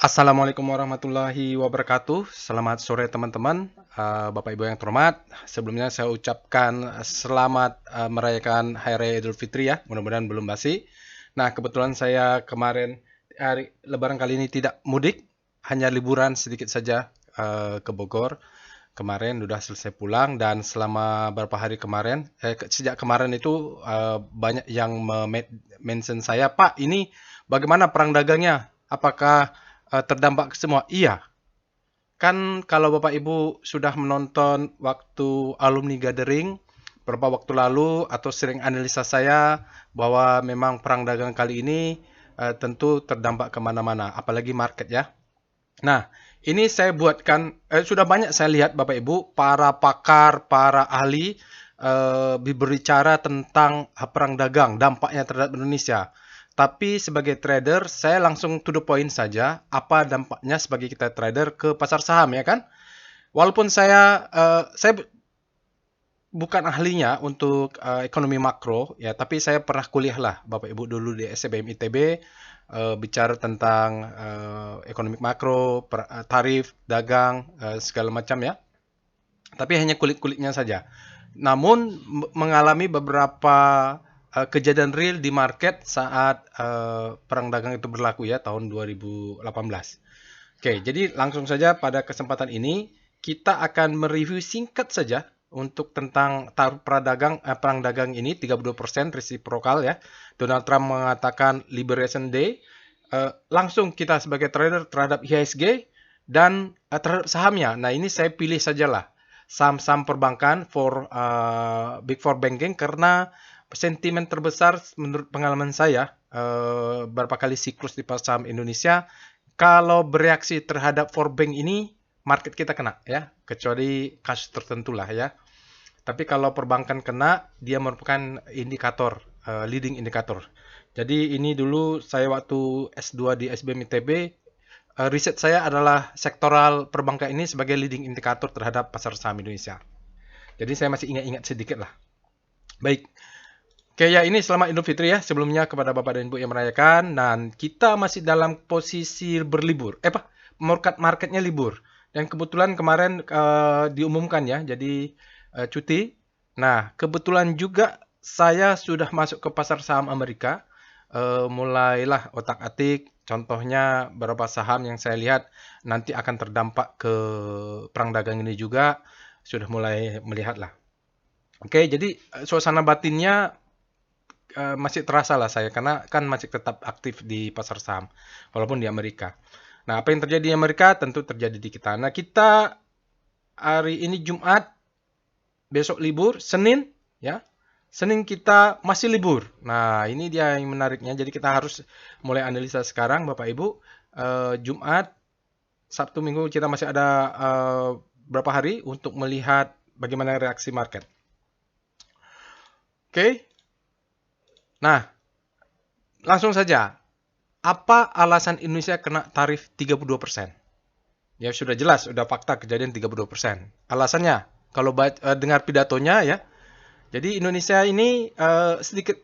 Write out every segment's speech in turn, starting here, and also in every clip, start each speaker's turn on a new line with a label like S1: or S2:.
S1: Assalamualaikum warahmatullahi wabarakatuh. Selamat sore teman-teman, Bapak Ibu yang terhormat. Sebelumnya saya ucapkan selamat merayakan Hari Raya Idul Fitri ya. Mudah-mudahan belum basi. Nah, kebetulan saya kemarin hari Lebaran kali ini tidak mudik, hanya liburan sedikit saja ke Bogor. Kemarin udah selesai pulang dan selama beberapa hari kemarin, sejak kemarin itu banyak yang mention saya, Pak, ini bagaimana perang dagangnya? Apakah terdampak semua? Iya, kan kalau Bapak Ibu sudah menonton waktu alumni gathering beberapa waktu lalu atau sering analisa saya bahwa memang perang dagang kali ini tentu terdampak kemana-mana, apalagi market ya. Nah, ini saya buatkan, sudah banyak saya lihat Bapak Ibu, para pakar, para ahli berbicara tentang perang dagang, dampaknya terhadap Indonesia. Tapi sebagai trader, saya langsung to the point saja, apa dampaknya sebagai kita trader ke pasar saham ya kan? Walaupun saya bukan ahlinya untuk ekonomi makro ya, tapi saya pernah kuliah lah Bapak Ibu dulu di SBM ITB bicara tentang ekonomi makro, tarif, dagang, segala macam ya. Tapi hanya kulit-kulitnya saja. Namun mengalami beberapa kejadian real di market saat perang dagang itu berlaku ya tahun 2018. Oke, jadi langsung saja pada kesempatan ini kita akan mereview singkat saja untuk tentang perang dagang ini 32% reciprocal ya. Donald Trump mengatakan Liberation Day. Langsung kita sebagai trader terhadap IHSG dan terhadap sahamnya. Nah, ini saya pilih sajalah saham-saham perbankan Big Four banking karena sentimen terbesar menurut pengalaman saya beberapa kali siklus di pasar saham Indonesia kalau bereaksi terhadap four bank ini market kita kena ya, kecuali kasus tertentu lah ya. Tapi kalau perbankan kena, dia merupakan indikator, leading indikator. Jadi ini dulu saya waktu S2 di SBM ITB, riset saya adalah sektoral perbankan ini sebagai leading indikator terhadap pasar saham Indonesia. Jadi saya masih ingat-ingat sedikit lah. Baik, oke ya ini selamat Idul Fitri ya sebelumnya kepada Bapak dan Ibu yang merayakan dan kita masih dalam posisi berlibur. Marketnya libur. Dan kebetulan kemarin diumumkan ya jadi cuti. Nah, kebetulan juga saya sudah masuk ke pasar saham Amerika. Mulailah otak-atik contohnya beberapa saham yang saya lihat nanti akan terdampak ke perang dagang ini juga sudah mulai melihat lah. Oke, jadi suasana batinnya masih terasa lah saya karena kan masih tetap aktif di pasar saham walaupun di Amerika. Nah, apa yang terjadi di Amerika tentu terjadi di kita. Nah, kita hari ini Jumat, besok libur, Senin ya. Senin kita masih libur. Nah, ini dia yang menariknya. Jadi kita harus mulai analisa sekarang Bapak Ibu. Jumat, Sabtu, Minggu kita masih ada berapa hari untuk melihat bagaimana reaksi market. Oke. Nah, langsung saja. Apa alasan Indonesia kena tarif 32%? Ya sudah jelas, sudah fakta kejadian 32%. Alasannya, kalau dengar pidatonya ya, jadi Indonesia ini sedikit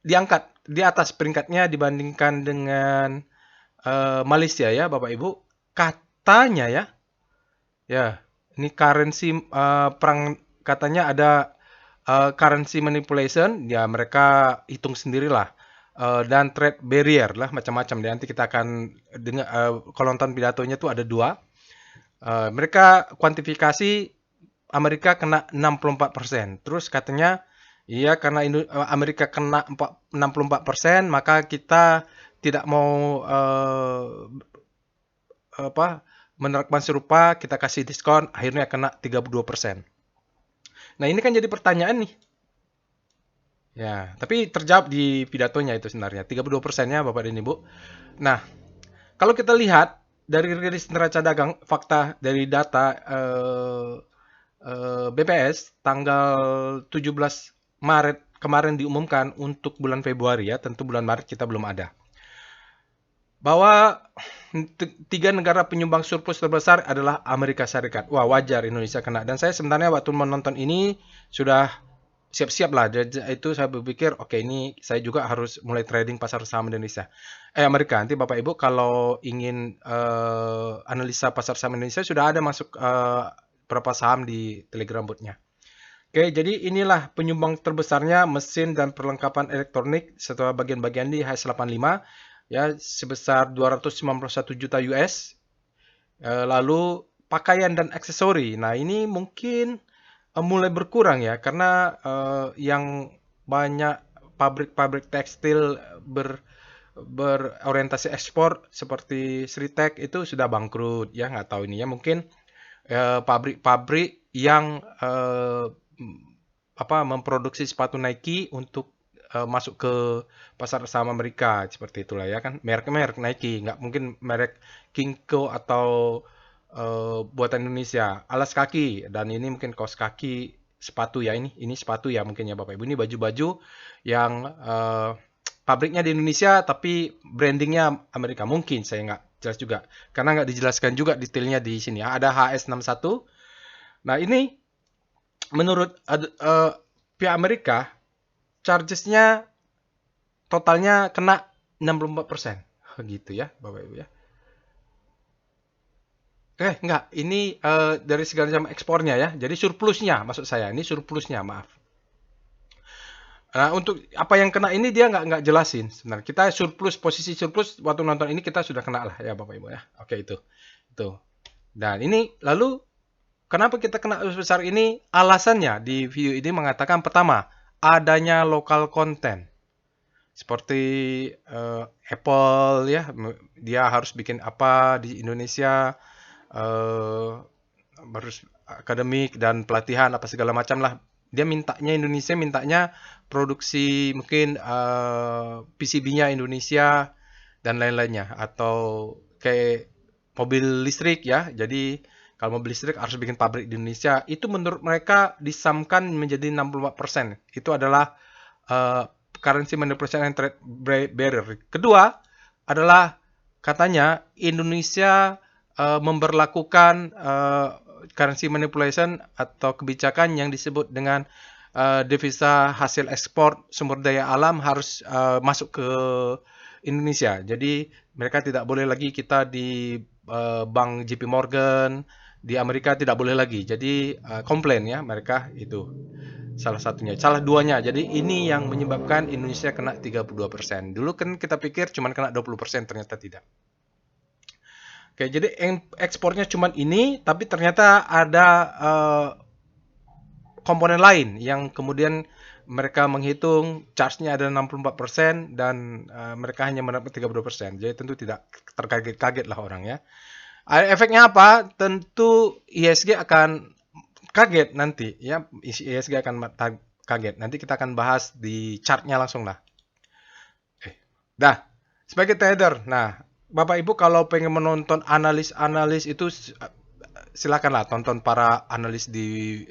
S1: diangkat di atas peringkatnya dibandingkan dengan Malaysia ya, Bapak Ibu. Katanya ya, ya ini currency perang katanya ada currency manipulation, ya mereka hitung sendirilah. Dan trade barrier lah macam-macam. Nanti kita akan dengar kalau nonton pidatonya tuh ada dua. Mereka kuantifikasi Amerika kena 64%. Terus katanya iya karena Amerika kena 64%, maka kita tidak mau menerapkan serupa, kita kasih diskon, akhirnya kena 32%. Nah, ini kan jadi pertanyaan nih. Ya, tapi terjawab di pidatonya itu sebenarnya. 32%-nya Bapak dan Ibu. Nah, kalau kita lihat dari rilis neraca dagang, fakta dari data BPS tanggal 17 Maret kemarin diumumkan untuk bulan Februari ya, tentu bulan Maret kita belum ada. Bahwa tiga negara penyumbang surplus terbesar adalah Amerika Serikat. Wah, wajar Indonesia kena. Dan saya sebenarnya waktu menonton ini sudah siap-siap lah. Itu saya berpikir, oke ini saya juga harus mulai trading pasar saham Indonesia. Amerika. Nanti Bapak Ibu kalau ingin analisa pasar saham Indonesia sudah ada masuk berapa saham di Telegram botnya. Oke, jadi inilah penyumbang terbesarnya mesin dan perlengkapan elektronik setelah bagian-bagian di HS85 ya sebesar 291 juta US. Lalu pakaian dan aksesori. Nah, ini mungkin mulai berkurang ya karena yang banyak pabrik-pabrik tekstil berorientasi ekspor seperti Sritek itu sudah bangkrut ya, nggak tahu ini ya, mungkin pabrik-pabrik yang memproduksi sepatu Nike untuk masuk ke pasar saham Amerika seperti itulah ya kan, merek-merek Nike, nggak mungkin merek Kingko atau buatan Indonesia, alas kaki, dan ini mungkin kaos kaki, sepatu ya, ini sepatu ya mungkin ya Bapak Ibu, ini baju-baju yang pabriknya di Indonesia tapi brandingnya Amerika, mungkin saya nggak jelas juga karena nggak dijelaskan juga detailnya di sini ya. Ada HS61. Nah ini menurut pihak Amerika chargesnya totalnya kena 64% gitu ya Bapak Ibu ya. Enggak, ini dari segala macam ekspornya ya. Jadi surplusnya, maksud saya, ini surplusnya, maaf. Nah, untuk apa yang kena ini dia nggak jelasin sebenarnya. Kita surplus, posisi surplus waktu nonton ini kita sudah kena lah ya Bapak Ibu ya. Oke itu. Dan ini lalu kenapa kita kena sebesar ini? Alasannya di video ini mengatakan pertama, adanya lokal content. Seperti Apple ya, dia harus bikin apa di Indonesia, harus akademik dan pelatihan apa segala macam lah. Dia Indonesia mintanya produksi mungkin PCB-nya Indonesia dan lain-lainnya, atau kayak mobil listrik ya. Jadi kalau mobil listrik harus bikin pabrik di Indonesia. Itu menurut mereka disamkan menjadi 64%. Itu adalah currency manipulation and trade barrier. Kedua adalah katanya Indonesia memberlakukan currency manipulation atau kebijakan yang disebut dengan devisa hasil ekspor sumber daya alam harus masuk ke Indonesia. Jadi mereka tidak boleh lagi kita di bank JP Morgan, di Amerika tidak boleh lagi. Jadi komplain ya mereka itu. Salah satunya, salah duanya. Jadi ini yang menyebabkan Indonesia kena 32%. Dulu kan kita pikir cuma kena 20%, ternyata tidak. Oke, jadi ekspornya cuma ini, tapi ternyata ada komponen lain yang kemudian mereka menghitung charge-nya ada 64% dan mereka hanya mendapat 32%. Jadi tentu tidak terkaget-kaget lah orang ya. Efeknya apa? Tentu ISG akan kaget nanti ya, ISG akan kaget. Nanti kita akan bahas di chartnya langsung lah. Dah, sebagai trader, nah Bapak Ibu kalau pengen menonton analis-analis itu silakanlah tonton para analis di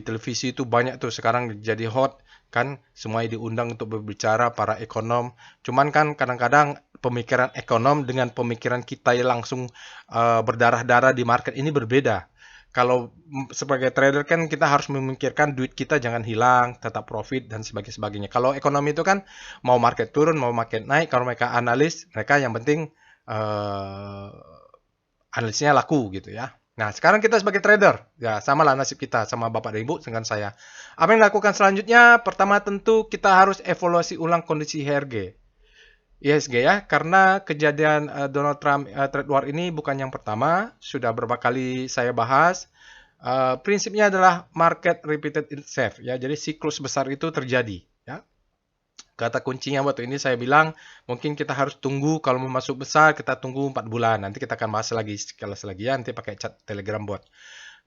S1: televisi, itu banyak tuh sekarang jadi hot kan, semuanya diundang untuk berbicara para ekonom. Cuman kan kadang-kadang pemikiran ekonom dengan pemikiran kita yang langsung berdarah-darah di market ini berbeda. Kalau sebagai trader kan kita harus memikirkan duit kita jangan hilang, tetap profit dan sebagainya. Kalau ekonomi itu kan mau market turun, mau market naik. Kalau mereka analis, mereka yang penting analisnya laku gitu ya. Nah, sekarang kita sebagai trader, ya sama lah nasib kita sama Bapak dan Ibu dengan saya. Apa yang dilakukan selanjutnya? Pertama tentu kita harus evaluasi ulang kondisi IHSG ya, karena kejadian Donald Trump trade war ini bukan yang pertama, sudah beberapa kali saya bahas. Prinsipnya adalah market repeated itself ya, jadi siklus besar itu terjadi ya. Kata kuncinya waktu ini saya bilang mungkin kita harus tunggu, kalau mau masuk besar kita tunggu 4 bulan. Nanti kita akan bahas lagi sekali lagi ya, nanti pakai chat Telegram bot.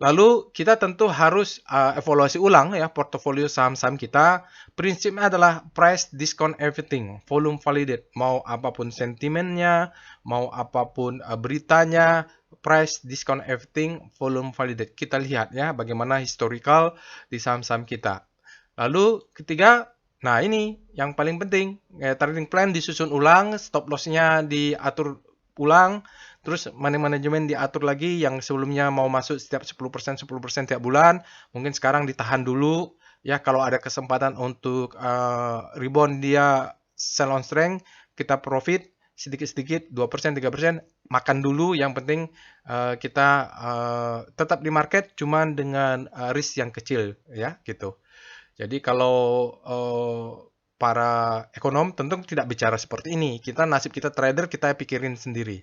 S1: Lalu kita tentu harus evaluasi ulang ya portofolio saham-saham kita. Prinsipnya adalah price discount everything, volume validate. Mau apapun sentimennya, mau apapun beritanya, price discount everything, volume validate. Kita lihat ya bagaimana historical di saham-saham kita. Lalu ketiga, nah ini yang paling penting, trading plan disusun ulang, stop loss-nya diatur ulang. Terus money management diatur lagi, yang sebelumnya mau masuk setiap 10% tiap bulan, mungkin sekarang ditahan dulu Ya, kalau ada kesempatan untuk rebound dia sell on strength, kita profit sedikit-sedikit 2%, 3%, makan dulu. Yang penting kita tetap di market cuman dengan risk yang kecil ya, gitu. Jadi kalau para ekonom tentu tidak bicara seperti ini. Kita nasib kita trader kita pikirin sendiri.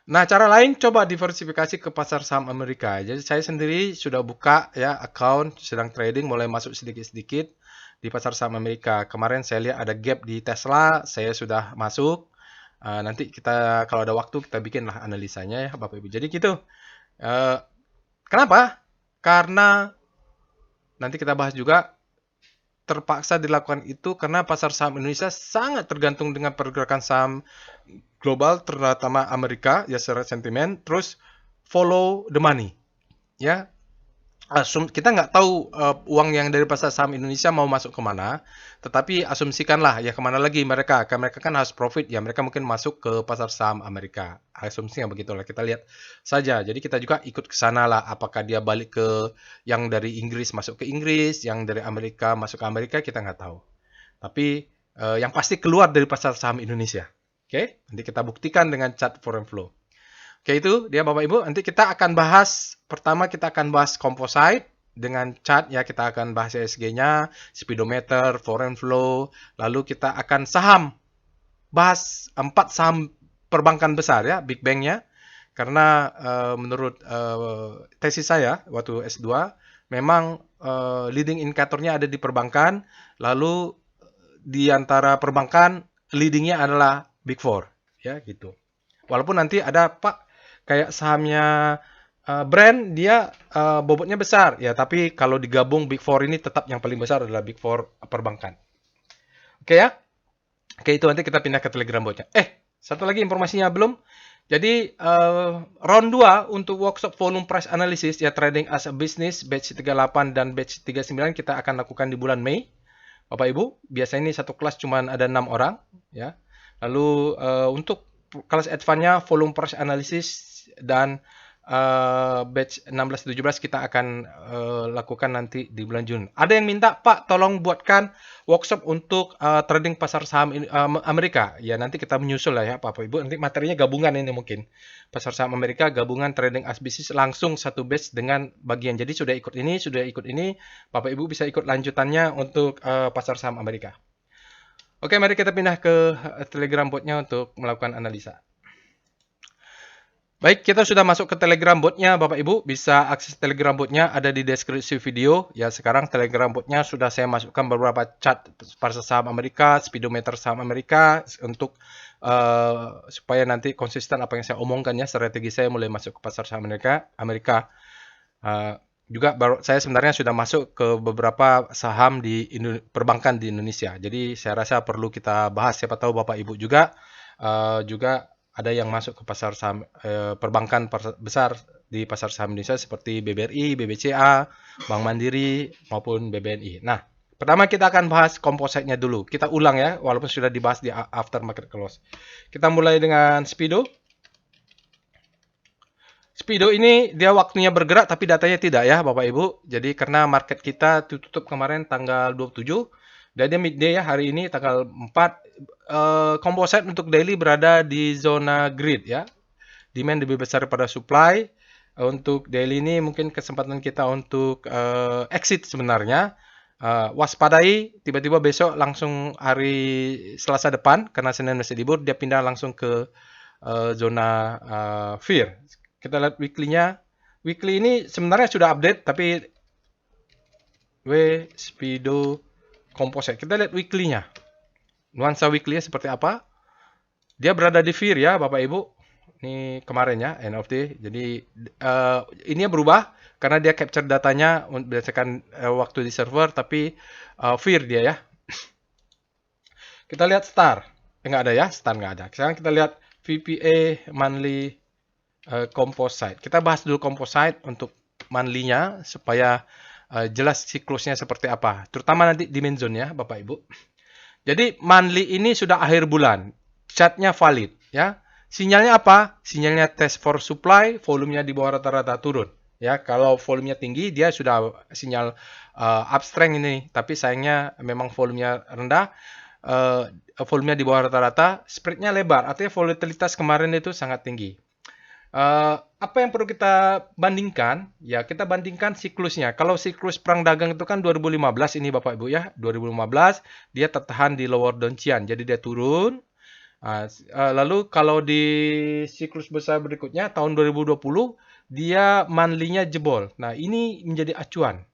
S1: Nah, cara lain coba diversifikasi ke pasar saham Amerika. Jadi saya sendiri sudah buka ya account, sedang trading, mulai masuk sedikit-sedikit di pasar saham Amerika. Kemarin saya lihat ada gap di Tesla, saya sudah masuk. Nanti kita kalau ada waktu kita bikinlah analisanya ya Bapak Ibu. Jadi gitu. Uh, Kenapa? Karena nanti kita bahas juga terpaksa dilakukan itu karena pasar saham Indonesia sangat tergantung dengan pergerakan saham global, terutama Amerika, ya secara sentimen, terus follow the money. Ya, kita nggak tahu uang yang dari pasar saham Indonesia mau masuk kemana, tetapi asumsikanlah ya kemana lagi mereka kan harus profit ya, mereka mungkin masuk ke pasar saham Amerika. Asumsinya begitulah, kita lihat saja. Jadi kita juga ikut ke sana lah, apakah dia balik ke yang dari Inggris masuk ke Inggris, yang dari Amerika masuk ke Amerika, kita nggak tahu. Tapi yang pasti keluar dari pasar saham Indonesia. Oke, nanti kita buktikan dengan chart foreign flow. Oke, itu dia Bapak Ibu. Nanti kita akan bahas, pertama kita akan bahas composite dengan chart ya, kita akan bahas ESG-nya, speedometer, foreign flow, lalu kita akan saham, bahas 4 saham perbankan besar ya, big bank-nya. Karena menurut tesis saya waktu S2, memang leading indikatornya ada di perbankan, lalu di antara perbankan leadingnya adalah Big Four ya gitu. Walaupun nanti ada Pak kayak sahamnya brand dia bobotnya besar ya, tapi kalau digabung Big Four ini tetap yang paling besar adalah Big Four perbankan. Oke ya. Oke, itu nanti kita pindah ke Telegram botnya. Satu lagi informasinya belum. Jadi round 2 untuk workshop volume price analysis ya, trading as a business batch 38 dan batch 39 kita akan lakukan di bulan Mei. Bapak Ibu, biasanya ini satu kelas cuma ada 6 orang ya. Lalu untuk kelas advance-nya volume price analysis dan batch 16-17 kita akan lakukan nanti di bulan Juni. Ada yang minta, Pak, tolong buatkan workshop untuk trading pasar saham Amerika. Ya, nanti kita menyusul lah ya, Bapak Ibu. Nanti materinya gabungan ini mungkin. Pasar saham Amerika, gabungan trading as business langsung satu batch dengan bagian. Jadi sudah ikut ini, Bapak Ibu bisa ikut lanjutannya untuk pasar saham Amerika. Oke, mari kita pindah ke Telegram botnya untuk melakukan analisa. Baik, kita sudah masuk ke Telegram botnya, Bapak Ibu. Bisa akses Telegram botnya ada di deskripsi video. Ya, sekarang Telegram botnya sudah saya masukkan beberapa chart pasar saham Amerika, speedometer saham Amerika untuk supaya nanti konsisten apa yang saya omongkan ya. Strategi saya mulai masuk ke pasar saham Amerika. Juga saya sebenarnya sudah masuk ke beberapa saham di perbankan di Indonesia. Jadi saya rasa perlu kita bahas. Siapa tahu Bapak Ibu juga ada yang masuk ke pasar saham perbankan besar di pasar saham Indonesia seperti BBRI, BBCA, Bank Mandiri maupun BBNI. Nah, pertama kita akan bahas kompositnya dulu. Kita ulang ya, walaupun sudah dibahas di after market close. Kita mulai dengan Speedo. Speedo ini dia waktunya bergerak tapi datanya tidak ya Bapak Ibu. Jadi karena market kita tutup kemarin tanggal 27 dan dia midday ya hari ini tanggal 4. Composite untuk daily berada di zona grid ya. Demand lebih besar daripada supply. Untuk daily ini mungkin kesempatan kita untuk exit sebenarnya. Waspadai tiba-tiba besok langsung hari Selasa depan karena Senin masih libur dia pindah langsung ke zona fear. Kita lihat weekly-nya. Weekly ini sebenarnya sudah update tapi Speedo Composite. Kita lihat weekly-nya. Nuansa weekly-nya seperti apa? Dia berada di fear ya Bapak Ibu. Ini kemarin ya, end of day. Jadi ini berubah karena dia capture datanya berdasarkan waktu di server, tapi fear dia ya. Kita lihat star. Nggak ada ya, star nggak ada. Sekarang kita lihat VPA monthly composite. Kita bahas dulu composite untuk monthly-nya supaya jelas siklusnya seperti apa. Terutama nanti di main zone ya Bapak Ibu. Jadi monthly ini sudah akhir bulan. Chartnya valid ya. Sinyalnya apa? Sinyalnya test for supply, volumenya di bawah rata-rata turun. Ya, kalau volumenya tinggi dia sudah sinyal upstrength ini, tapi sayangnya memang volumenya rendah, eh, volumenya di bawah rata-rata, spreadnya lebar, artinya volatilitas kemarin itu sangat tinggi. Apa yang perlu kita bandingkan? Ya, kita bandingkan siklusnya. Kalau siklus perang dagang itu kan 2015 ini Bapak Ibu ya, 2015 dia tertahan di lower Donchian, jadi dia turun. Lalu kalau di siklus besar berikutnya tahun 2020 dia monthly-nya jebol. Nah, ini menjadi acuan.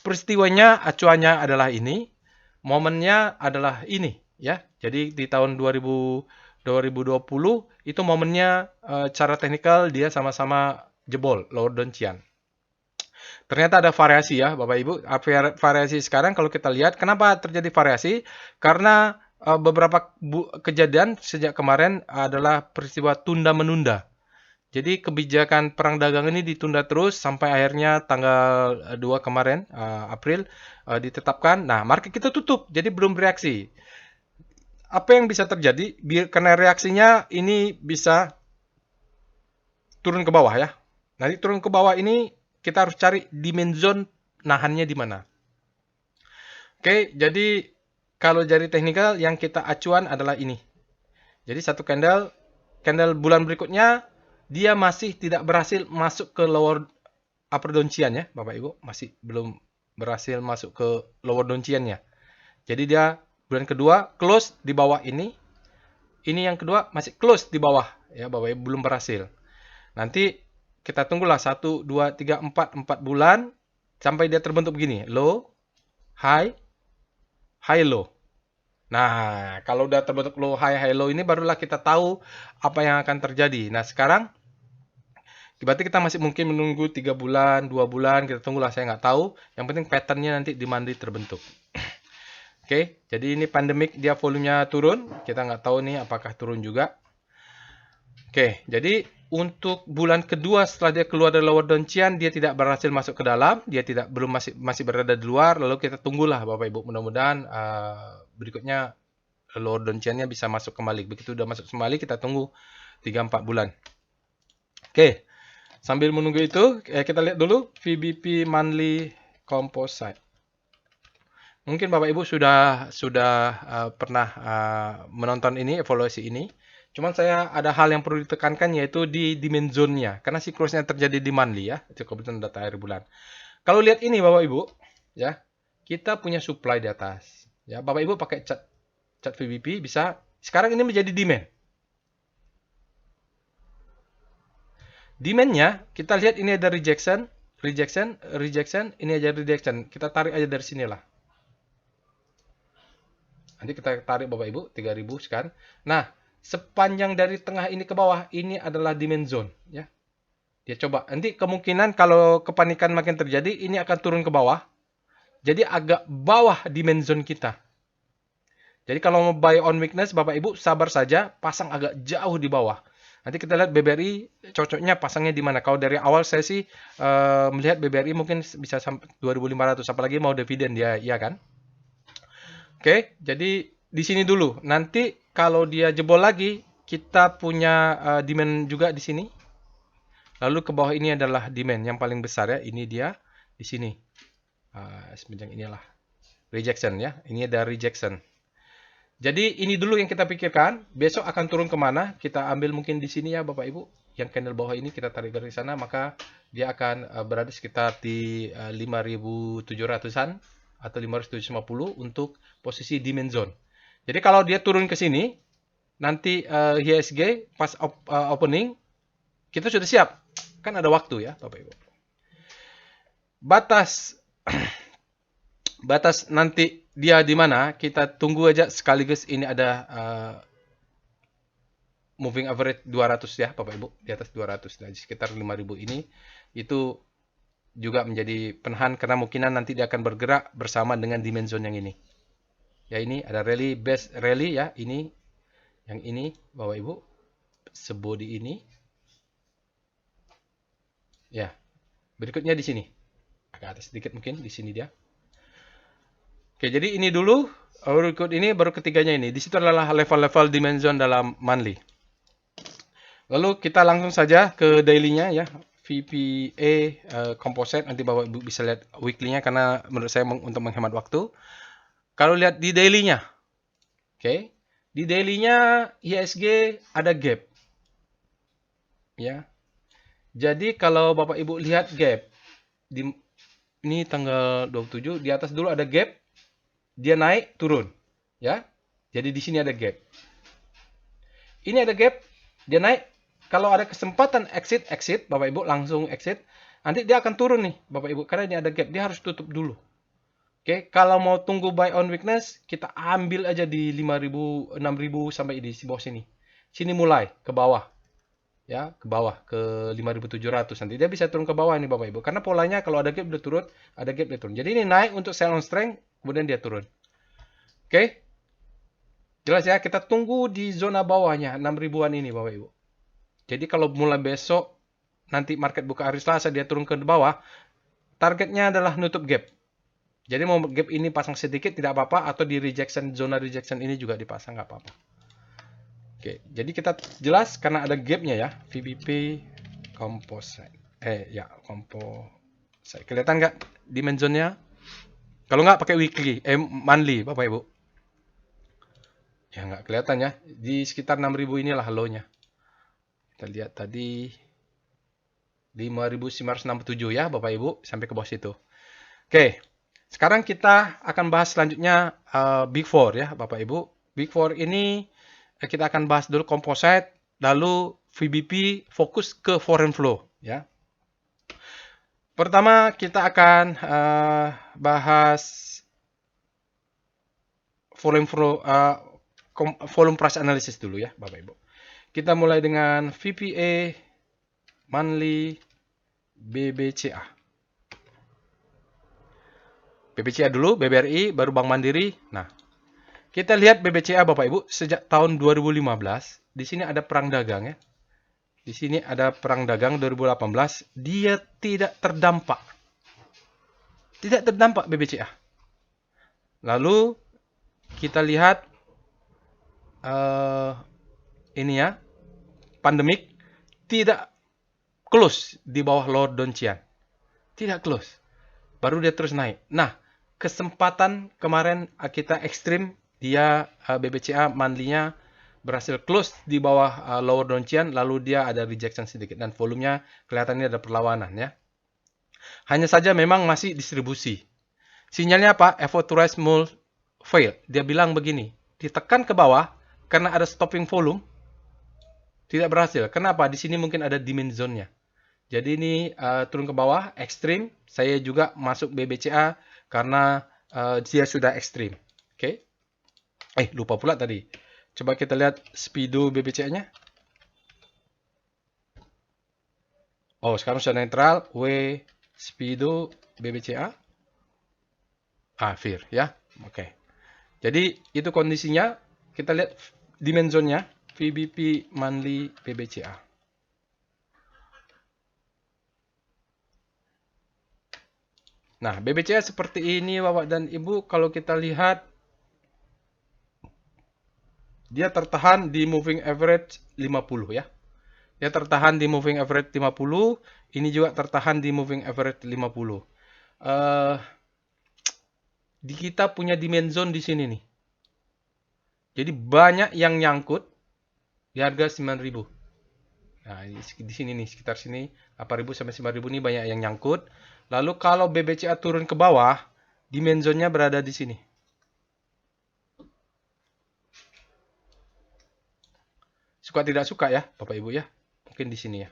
S1: Peristiwanya, acuannya adalah ini, momennya adalah ini, ya. Jadi di tahun 2020 itu momennya cara teknikal dia sama-sama jebol, lower Donchian. Ternyata ada variasi ya, Bapak Ibu. Variasi sekarang kalau kita lihat, kenapa terjadi variasi? Karena beberapa kejadian sejak kemarin adalah peristiwa tunda-menunda. Jadi kebijakan perang dagang ini ditunda terus sampai akhirnya tanggal 2 kemarin, April, ditetapkan. Nah, market kita tutup, jadi belum bereaksi. Apa yang bisa terjadi? Karena reaksinya ini bisa turun ke bawah ya. Nanti turun ke bawah ini kita harus cari demand zone nahannya di mana. Oke, jadi kalau dari teknikal yang kita acuan adalah ini. Jadi satu candle bulan berikutnya dia masih tidak berhasil masuk ke lower upper Donchian ya, Bapak Ibu, masih belum berhasil masuk ke lower Donchian-nya. Jadi dia bulan kedua close di bawah ini. Ini yang kedua masih close di bawah ya, Bapak Ibu, belum berhasil. Nanti kita tunggulah 1, 2, 3, 4 bulan sampai dia terbentuk begini. Low, high, high, low. Nah, kalau udah terbentuk low, high, low ini barulah kita tahu apa yang akan terjadi. Nah, sekarang berarti kita masih mungkin menunggu 3 bulan, 2 bulan, kita tunggulah, saya nggak tahu. Yang penting patternnya nanti di Monday terbentuk. Oke, jadi ini pandemik dia volumenya turun. Kita nggak tahu nih apakah turun juga. Oke, jadi untuk bulan kedua setelah dia keluar dari lower Donchian, dia tidak berhasil masuk ke dalam, dia belum masih berada di luar. Lalu kita tunggulah Bapak Ibu, mudah-mudahan berikutnya lower Donchian-nya bisa masuk kembali. Begitu udah masuk kembali, kita tunggu 3-4 bulan. Oke, sambil menunggu itu, kita lihat dulu VBP Monthly Composite. Mungkin Bapak Ibu sudah pernah menonton ini, evaluasi ini. Cuman saya ada hal yang perlu ditekankan yaitu di demand zone-nya. Karena siklusnya terjadi di monthly ya. Itu kebetulan data akhir bulan. Kalau lihat ini Bapak Ibu, ya, kita punya supply di atas. Ya, Bapak Ibu pakai chart VBP bisa. Sekarang ini menjadi demand. Demand-nya kita lihat ini ada rejection, ini aja rejection. Kita tarik aja dari sinilah. Nanti kita tarik Bapak Ibu 3000 sekarang. Nah, sepanjang dari tengah ini ke bawah ini adalah demand zone ya. Dia coba. Nanti kemungkinan kalau kepanikan makin terjadi ini akan turun ke bawah. Jadi agak bawah demand zone kita. Jadi kalau mau buy on weakness Bapak Ibu sabar saja, pasang agak jauh di bawah. Nanti kita lihat BBRI cocoknya pasangnya di mana. Kalau dari awal saya sih melihat BBRI mungkin bisa sampai 2500 apalagi mau dividen dia, ya kan? Oke, jadi di sini dulu. Nanti kalau dia jebol lagi, kita punya demand juga di sini. Lalu ke bawah ini adalah demand yang paling besar ya. Ini dia di sini. Sepanjang inilah rejection ya. Ini ada rejection. Jadi ini dulu yang kita pikirkan. Besok akan turun kemana? Kita ambil mungkin di sini ya Bapak Ibu. Yang candle bawah ini kita tarik dari sana. Maka dia akan berada sekitar di 5.700-an. Atau 550 untuk posisi demand zone. Jadi kalau dia turun ke sini, nanti IHSG pas opening, kita sudah siap. Kan ada waktu ya, Bapak Ibu. Batas nanti dia di mana, kita tunggu aja sekaligus ini ada moving average 200 ya, Bapak Ibu. Di atas 200, nah, sekitar 5.000 ini, itu juga menjadi penahan karena mungkinan nanti dia akan bergerak bersama dengan demand zone yang ini. Ya ini ada rally base rally ya, ini yang ini Bapak Ibu, sebody ini. Ya. Berikutnya di sini. Agak atas sedikit mungkin di sini dia. Oke, jadi ini dulu berikut ini baru ketiganya ini. Di situ adalah level-level demand zone dalam monthly. Lalu kita langsung saja ke daily-nya ya. VPA composite, nanti Bapak Ibu bisa lihat weekly-nya karena menurut saya untuk menghemat waktu. Kalau lihat di daily-nya, oke, di daily-nya IHSG ada gap, ya. Jadi kalau Bapak Ibu lihat gap di ini tanggal 27, di atas dulu ada gap, dia naik turun, ya. Jadi di sini ada gap. Ini ada gap, dia naik. Kalau ada kesempatan exit, Bapak Ibu langsung exit. Nanti dia akan turun nih, Bapak Ibu, karena ini ada gap, dia harus tutup dulu. Oke, kalau mau tunggu buy on weakness, kita ambil aja di 5.000, 6.000 sampai di bawah sini. Sini mulai ke bawah. Ya, ke bawah ke 5.700 nanti dia bisa turun ke bawah ini Bapak Ibu. Karena polanya kalau ada gap dia turun, ada gap dia turun. Jadi ini naik untuk sell on strength, kemudian dia turun. Oke? Jelas ya, kita tunggu di zona bawahnya 6.000-an ini Bapak Ibu. Jadi kalau mulai besok nanti market buka hari Selasa dia turun ke bawah, targetnya adalah nutup gap. Jadi mau gap ini pasang sedikit tidak apa-apa, atau di rejection, zona rejection ini juga dipasang nggak apa-apa. Oke, jadi kita jelas karena ada gapnya ya, VBP composite. Ya, composite. Kelihatan nggak dimensionnya? Kalau nggak pakai weekly, monthly, Bapak Ibu. Ya nggak kelihatan ya. Di sekitar 6.000 inilah low-nya. Kita lihat tadi 5.967 ya, Bapak Ibu, sampai ke bawah situ. Oke, sekarang kita akan bahas selanjutnya Big Four ya, Bapak Ibu. Big Four ini kita akan bahas dulu composite, lalu VBP fokus ke foreign flow ya. Pertama kita akan bahas volume flow, volume price analysis dulu ya, Bapak Ibu. Kita mulai dengan VPA, monthly, BBCA. BBCA dulu, BBRI, baru Bank Mandiri. Nah, kita lihat BBCA Bapak Ibu sejak tahun 2015. Di sini ada perang dagang ya. Di sini ada perang dagang 2018. Dia tidak terdampak. Tidak terdampak BBCA. Lalu kita lihat ini ya, pandemik tidak close di bawah Lord Doncian. Tidak close. Baru dia terus naik. Nah, kesempatan kemarin kita ekstrim, dia BBCA monthly-nya berhasil close di bawah lower Doncian, lalu dia ada rejection sedikit dan volumenya kelihatannya ada perlawanan ya. Hanya saja memang masih distribusi. Sinyalnya apa? Effort to rise small fail. Dia bilang begini, ditekan ke bawah karena ada stopping volume, tidak berhasil. Kenapa? Di sini mungkin ada demand zone-nya. Jadi ini turun ke bawah, ekstrim. Saya juga masuk BBCA karena dia sudah ekstrim. Oke. Lupa pula tadi. Coba kita lihat speedo BBCA-nya. Oh, sekarang sudah netral. Speedo BBCA. Fair ya. Oke. Jadi itu kondisinya. Kita lihat demand zone-nya. VBP monthly BBCA. Nah, BBCA seperti ini Bapak dan Ibu, kalau kita lihat dia tertahan di moving average 50 ya. Dia tertahan di moving average 50, ini juga tertahan di moving average 50. Di kita punya demand zone di sini nih. Jadi banyak yang nyangkut di harga 9.000. Nah, di sini nih, sekitar sini 8.000 sampai 9.000 ini banyak yang nyangkut. Lalu kalau BBCA turun ke bawah, demand zone-nya berada di sini. Suka tidak suka ya, Bapak Ibu ya. Mungkin di sini ya.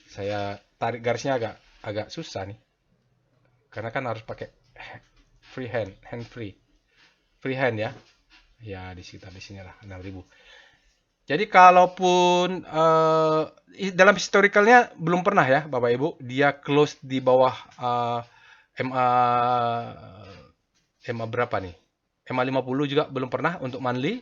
S1: Saya tarik garisnya agak susah nih. Karena kan harus pakai free hand free. Free hand ya. Ya, di sekitar di sini lah 6.000. Jadi kalaupun dalam historicalnya belum pernah ya Bapak Ibu dia close di bawah MA berapa nih? MA 50 juga belum pernah untuk monthly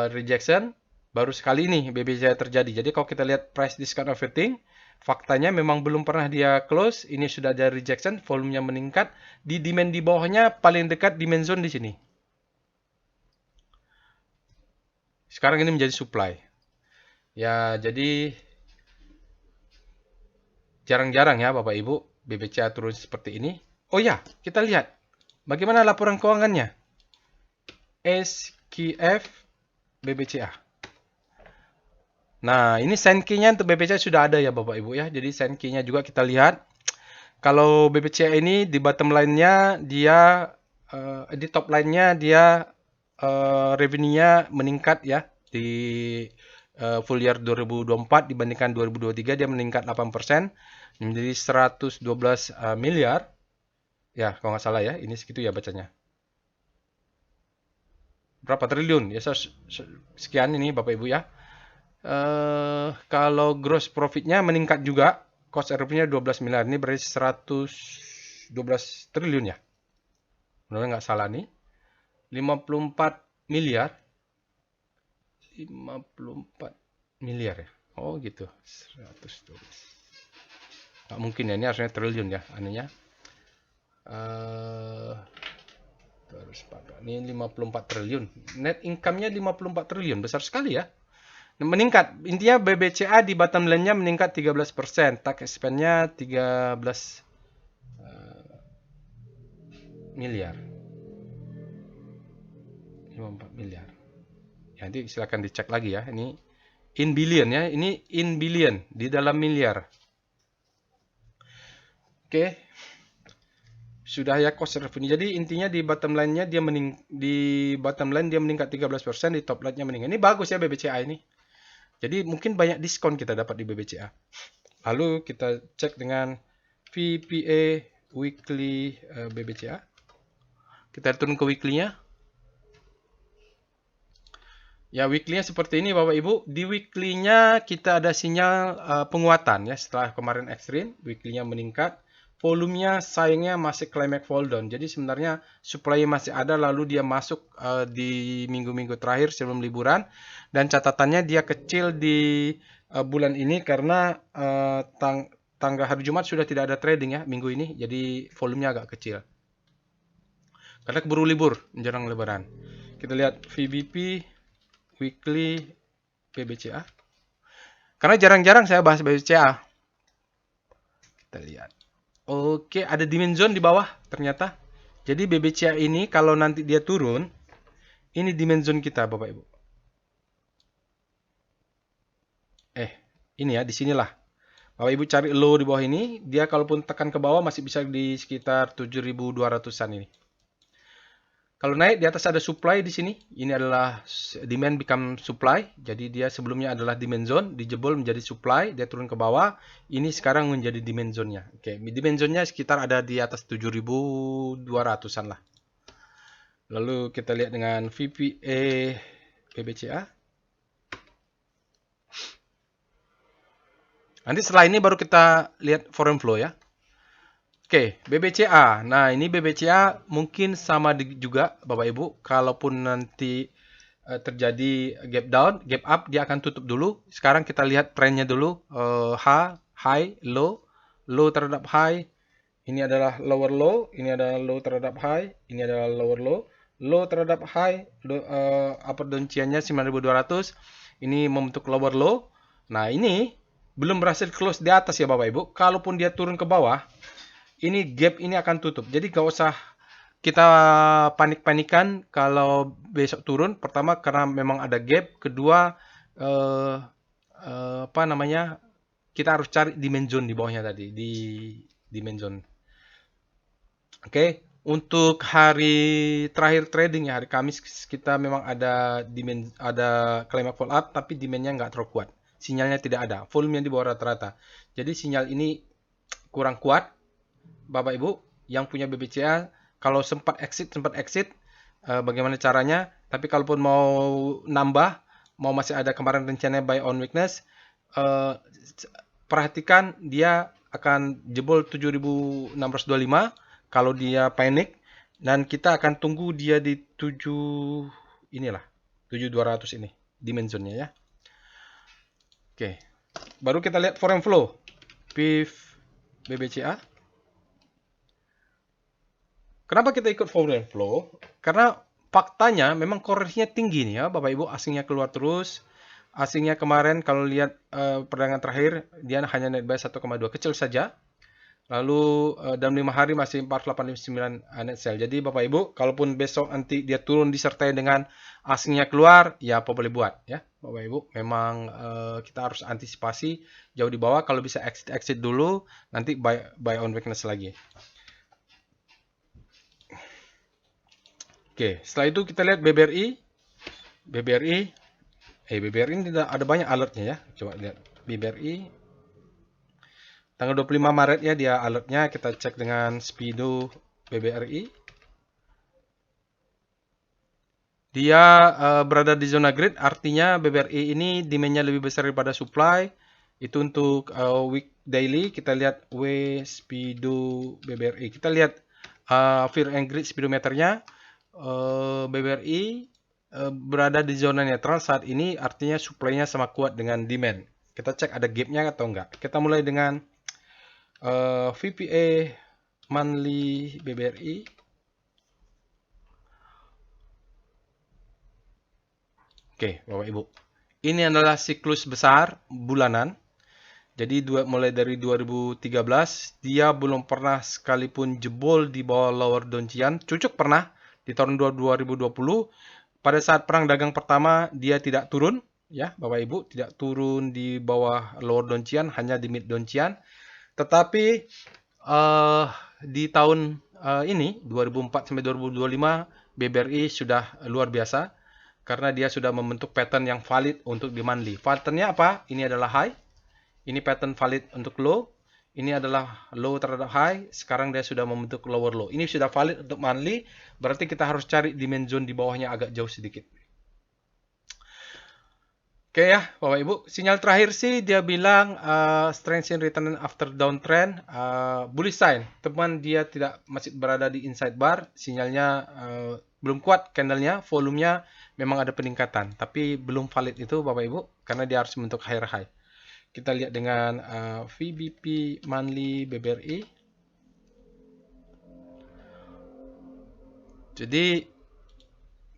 S1: rejection. Baru sekali ini BBCA terjadi. Jadi kalau kita lihat price discount everything, faktanya memang belum pernah dia close. Ini sudah ada rejection, volumenya meningkat. Di demand di bawahnya paling dekat demand zone di sini. Sekarang ini menjadi supply. Ya, jadi jarang-jarang ya Bapak Ibu BBCA turun seperti ini. Oh ya, kita lihat bagaimana laporan keuangannya. SQF BBCA. Nah, ini sign key-nya untuk BBCA sudah ada ya Bapak Ibu ya. Jadi sign key-nya juga kita lihat. Kalau BBCA ini di bottom line-nya dia di top line-nya dia revenue-nya meningkat ya di full year 2024 dibandingkan 2023 dia meningkat 8% menjadi 112 miliar. Ya, kalau nggak salah ya, ini segitu ya bacanya. Berapa triliun? Ya, sekian ini Bapak Ibu ya. Kalau gross profit-nya meningkat juga, cost RP-nya 12 miliar. Ini berarti 112 triliun ya. Benar nggak salah nih. 54 miliar. 54 miliar ya. Oh gitu. 112. Nggak mungkin ya, ini harusnya triliun ya anunya. Terus ini 54 triliun. Net income-nya 54 triliun. Besar sekali ya. Meningkat. Intinya BBCA di bottom line-nya meningkat 13%. Tax expense-nya 13 miliar. 54 miliar. Ya, nanti silakan dicek lagi ya. Ini in billion ya. Ini in billion. Di dalam miliar. Oke. Sudah ya cost revenue. Jadi intinya di bottom line-nya dia meningkat 13%, di top line-nya meningkat. Ini bagus ya BBCA ini. Jadi mungkin banyak diskon kita dapat di BBCA. Lalu kita cek dengan VPA weekly BBCA. Kita turun ke weekly-nya. Ya, weekly-nya seperti ini Bapak Ibu. Di weekly-nya kita ada sinyal penguatan ya. Setelah kemarin ekstrim, weekly-nya meningkat. Volumenya sayangnya masih climax fall down. Jadi sebenarnya supply masih ada lalu dia masuk di minggu-minggu terakhir sebelum liburan. Dan catatannya dia kecil di bulan ini karena tanggal hari Jumat sudah tidak ada trading ya minggu ini. Jadi volumenya agak kecil. Karena keburu libur menjelang lebaran. Kita lihat VBP weekly BBCA. Karena jarang-jarang saya bahas BBCA. Kita lihat. Oke, ada demand zone di bawah ternyata. Jadi BBCA ini kalau nanti dia turun, ini demand zone kita Bapak Ibu. Ini ya, di sinilah. Bapak Ibu cari low di bawah ini, dia kalaupun tekan ke bawah masih bisa di sekitar 7.200-an ini. Kalau naik di atas ada supply di sini. Ini adalah demand become supply. Jadi dia sebelumnya adalah demand zone, dijebol menjadi supply, dia turun ke bawah. Ini sekarang menjadi demand zone-nya. Oke, demand zone-nya sekitar ada di atas 7.200-an lah. Lalu kita lihat dengan VPA BBCA. Nanti setelah ini baru kita lihat foreign flow ya. Oke, BBCA. Nah, ini BBCA mungkin sama juga Bapak Ibu. Kalaupun nanti terjadi gap down, gap up, dia akan tutup dulu. Sekarang kita lihat trennya dulu. High, low, low terhadap high. Ini adalah lower low, ini adalah low terhadap high, ini adalah lower low. Low terhadap high, upper down-nya 9.200. Ini membentuk lower low. Nah, ini belum berhasil close di atas ya Bapak Ibu. Kalaupun dia turun ke bawah, ini gap ini akan tutup. Jadi gak usah kita panik-panikan kalau besok turun. Pertama karena memang ada gap. Kedua kita harus cari demand zone di bawahnya tadi, di demand zone. Oke, untuk hari terakhir trading ya hari Kamis kita memang ada demand, ada climax fall up tapi demandnya nggak terlalu kuat. Sinyalnya tidak ada, volumenya di bawah rata-rata. Jadi sinyal ini kurang kuat. Bapak Ibu yang punya BBCA kalau sempat exit bagaimana caranya, tapi kalaupun mau nambah, mau masih ada kemarin rencana buy on weakness, perhatikan dia akan jebol 7.625 kalau dia panic, dan kita akan tunggu dia di 7.200 ini dimensionnya ya. Oke, baru kita lihat foreign flow PIF BBCA. Kenapa kita ikut foreign flow? Karena faktanya memang koreksinya tinggi nih ya, Bapak Ibu, asingnya keluar terus. asingnya kemarin kalau lihat perdagangan terakhir dia hanya net buy 1,2 kecil saja. Lalu dalam 5 hari masih 489 net sell. Jadi Bapak Ibu, kalaupun besok nanti dia turun disertai dengan asingnya keluar, ya apa boleh buat ya. Bapak Ibu, memang kita harus antisipasi jauh di bawah. Kalau bisa exit dulu, nanti buy on weakness lagi. Oke, setelah itu kita lihat BBRI. BBRI ini ada banyak alertnya ya. Coba lihat BBRI. Tanggal 25 Maret ya dia alertnya. Kita cek dengan Speedo BBRI. Dia berada di zona grid, artinya BBRI ini demand-nya lebih besar daripada supply. Itu untuk week daily. Kita lihat W Speedo BBRI. Kita lihat Fear and Greed speedometernya. BBRI berada di zona netral saat ini, artinya supply-nya sama kuat dengan demand. Kita cek ada gap-nya atau enggak. Kita mulai dengan VPA monthly BBRI. Oke, Bapak Ibu. Ini adalah siklus besar bulanan. Jadi mulai dari 2013 dia belum pernah sekalipun jebol di bawah lower Donchian. Cucuk pernah di tahun 2020. Pada saat perang dagang pertama dia tidak turun, ya Bapak Ibu, tidak turun di bawah lower Donchian, hanya di mid Donchian. Tetapi di tahun ini 2004 sampai 2025 BBRI sudah luar biasa karena dia sudah membentuk pattern yang valid untuk di monthly. Patternnya apa? Ini adalah high. Ini pattern valid untuk low. Ini adalah low terhadap high. Sekarang dia sudah membentuk lower low. Ini sudah valid untuk monthly. Berarti kita harus cari demand zone di bawahnya agak jauh sedikit. Oke ya, Bapak Ibu. Sinyal terakhir sih dia bilang strength in return after downtrend. Bullish sign. Teman dia tidak masih berada di inside bar. Sinyalnya belum kuat candlenya. Volumenya memang ada peningkatan. Tapi belum valid itu Bapak Ibu. Karena dia harus membentuk higher high. Kita lihat dengan VBP monthly BBRI. Jadi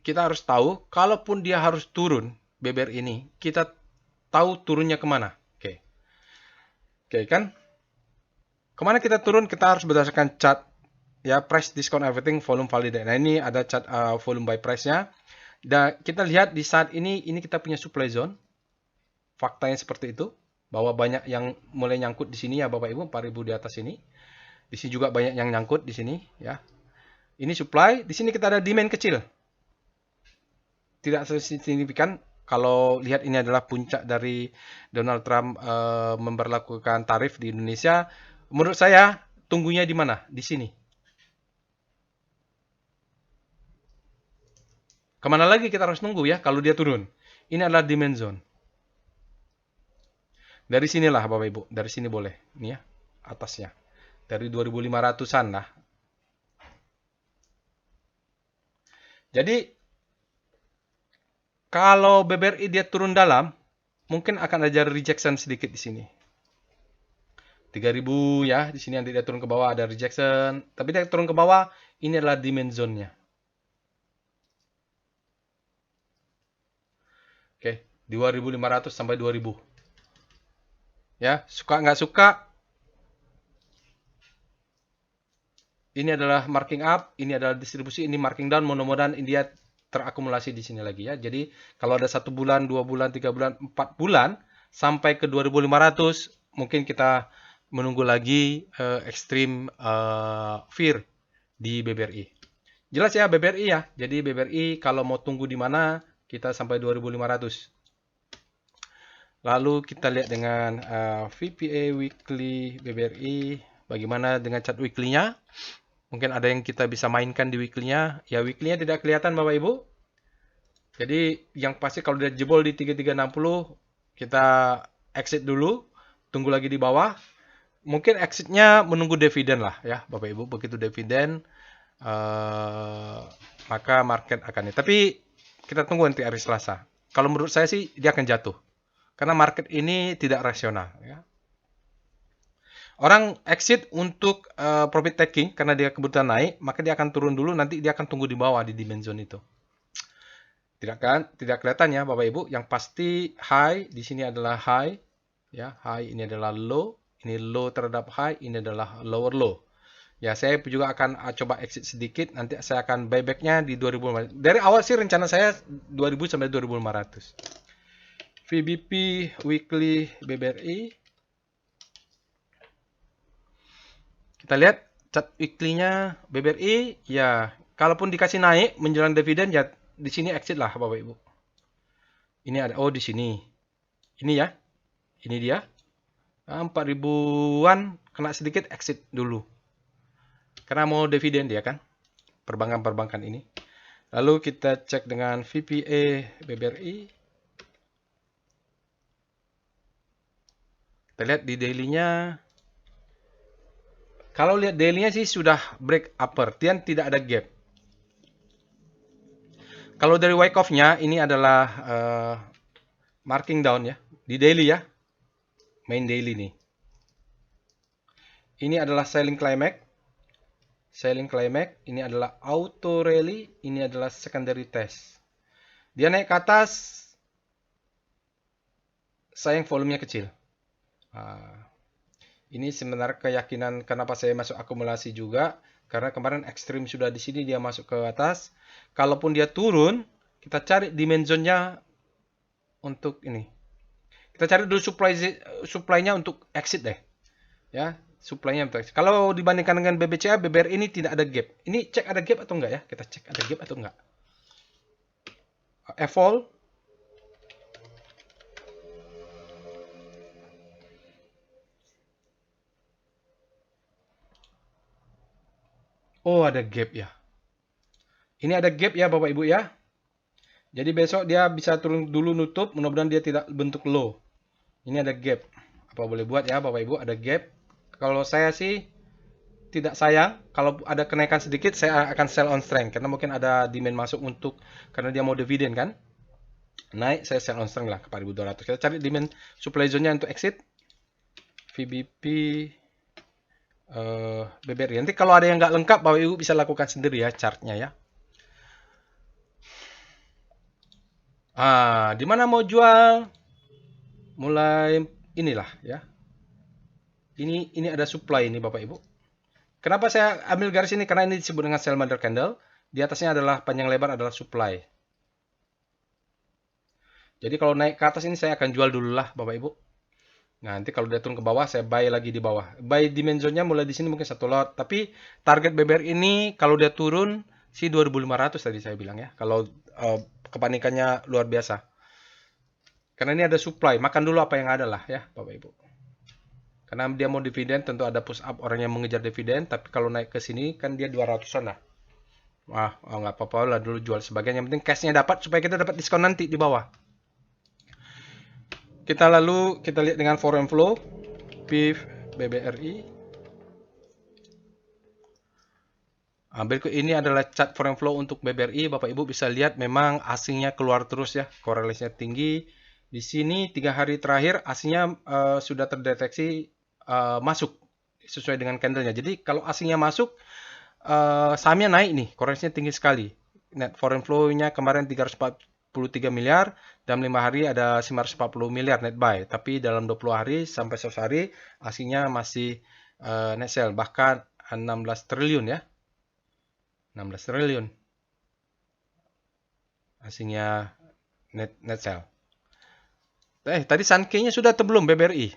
S1: kita harus tahu, kalaupun dia harus turun BBRI ini, kita tahu turunnya kemana. Oke kan? Kemana kita turun? Kita harus berdasarkan chart ya, price discount everything volume validate. Nah ini ada chart volume by price-nya. Dan kita lihat di saat ini kita punya supply zone. Faktanya seperti itu. Bahwa banyak yang mulai nyangkut di sini ya Bapak Ibu, 4000 di atas ini. Di sini juga banyak yang nyangkut di sini ya. Ini supply, di sini kita ada demand kecil. Tidak signifikan. Kalau lihat ini adalah puncak dari Donald Trump memberlakukan tarif di Indonesia. Menurut saya tunggunya di mana? Di sini. Kemana lagi kita harus nunggu ya kalau dia turun? Ini adalah demand zone. Dari sinilah Bapak Ibu, dari sini boleh. Ini ya, atasnya. Dari 2500-an lah. Jadi, kalau BBRI dia turun dalam, mungkin akan ada rejection sedikit di sini. 3000 ya, di sini nanti dia turun ke bawah ada rejection. Tapi dia turun ke bawah, ini adalah demand zone-nya. Oke, 2500 sampai 2000. Ya, suka nggak suka, ini adalah marking up, ini adalah distribusi, ini marking down, mudah-mudahan dia terakumulasi di sini lagi ya. Jadi kalau ada 1 bulan, 2 bulan, 3 bulan, 4 bulan sampai ke 2500, mungkin kita menunggu lagi extreme fear di BBRI. Jelas ya BBRI ya. Jadi BBRI kalau mau tunggu di mana, kita sampai 2500. Lalu kita lihat dengan VPA weekly BBRI, bagaimana dengan chart weekly-nya. Mungkin ada yang kita bisa mainkan di weekly-nya. Ya weekly-nya tidak kelihatan Bapak Ibu. Jadi yang pasti kalau dia jebol di 3360, kita exit dulu, tunggu lagi di bawah. Mungkin exit-nya menunggu dividen lah ya Bapak Ibu. Begitu dividen, maka market akan ini. Tapi kita tunggu nanti hari Selasa. Kalau menurut saya sih dia akan jatuh. Karena market ini tidak rasional. Ya. Orang exit untuk profit taking karena dia kebutuhan naik, maka dia akan turun dulu, nanti dia akan tunggu di bawah di demand zone itu. Tidak kan? Tidak kelihatan ya Bapak Ibu. Yang pasti high di sini adalah high, ya. High ini adalah low, ini low terhadap high, ini adalah lower low. Ya, saya juga akan coba exit sedikit. Nanti saya akan buybacknya di 2000. Dari awal sih rencana saya 2000 sampai 2500. VBP weekly BBRI. Kita lihat chart weekly-nya BBRI. Ya, kalaupun dikasih naik menjelang dividen ya di sini exit lah Bapak Ibu. Ini ada, oh di sini. Ini ya. Ini dia. 4000-an kena sedikit exit dulu. Karena mau dividen dia kan. Perbankan-perbankan ini. Lalu kita cek dengan VPA BBRI. Kita lihat di daily-nya. Kalau lihat daily-nya sih sudah break upper. Tian tidak ada gap. Kalau dari Wyckoff-nya ini adalah marking down ya. Di daily ya. Main daily nih. Ini adalah selling climax. Selling climax. Ini adalah auto rally. Ini adalah secondary test. Dia naik ke atas. Sayang volumenya kecil. Ini sebenarnya keyakinan kenapa saya masuk akumulasi juga. Karena kemarin ekstrim sudah di sini dia masuk ke atas. Kalaupun dia turun, kita cari demand zone-nya untuk ini. Kita cari dulu supply-nya untuk exit deh. Ya, supply-nya untuk exit. Kalau dibandingkan dengan BBCA, BBR ini tidak ada gap. Ini cek ada gap atau enggak ya? Kita cek ada gap atau enggak. Evol. Oh, ada gap ya. Ini ada gap ya Bapak Ibu ya. Jadi besok dia bisa turun dulu nutup. Mudah-mudahan dia tidak bentuk low. Ini ada gap. Apa boleh buat ya Bapak Ibu, ada gap. Kalau saya sih tidak sayang. Kalau ada kenaikan sedikit saya akan sell on strength. Karena mungkin ada demand masuk untuk, karena dia mau dividen kan. Naik saya sell on strength lah ke 4200. Kita cari demand supply zone-nya untuk exit. VBP BBRI. Nanti kalau ada yang nggak lengkap Bapak Ibu bisa lakukan sendiri ya chartnya ya. Di mana mau jual? Mulai inilah ya. Ini ada supply ini Bapak Ibu. Kenapa saya ambil garis ini? Karena ini disebut dengan sell mother candle. Di atasnya adalah panjang lebar adalah supply. Jadi kalau naik ke atas ini saya akan jual dulu lah Bapak Ibu. Nah, nanti kalau dia turun ke bawah saya buy lagi di bawah. Buy dimensionnya mulai di sini mungkin 1 lot. Tapi target BBR ini kalau dia turun sih 2500 tadi saya bilang ya. Kalau kepanikannya luar biasa. Karena ini ada supply, makan dulu apa yang ada lah ya Bapak Ibu. Karena dia mau dividen tentu ada push up orang yang mengejar dividen. Tapi kalau naik ke sini kan dia 200-an lah. Wah, nggak apa-apa lah dulu jual sebagian. Yang penting cashnya dapat supaya kita dapat diskon nanti di bawah. Kita lihat dengan foreign flow. PIF BBRI. Berikut ini adalah chart foreign flow untuk BBRI. Bapak Ibu bisa lihat memang asingnya keluar terus ya. Korelasinya tinggi. Di sini 3 hari terakhir asingnya sudah terdeteksi masuk sesuai dengan candlenya. Jadi kalau asingnya masuk, sahamnya naik nih. Korelasinya tinggi sekali. Net foreign flow-nya kemarin 343 miliar. Dalam 5 hari ada 940 miliar net buy. Tapi dalam 20 hari sampai 100 hari asingnya masih net sell. Bahkan 16 triliun ya. 16 triliun asingnya net sell. Tadi Sankey-nya sudah atau belum BBRI?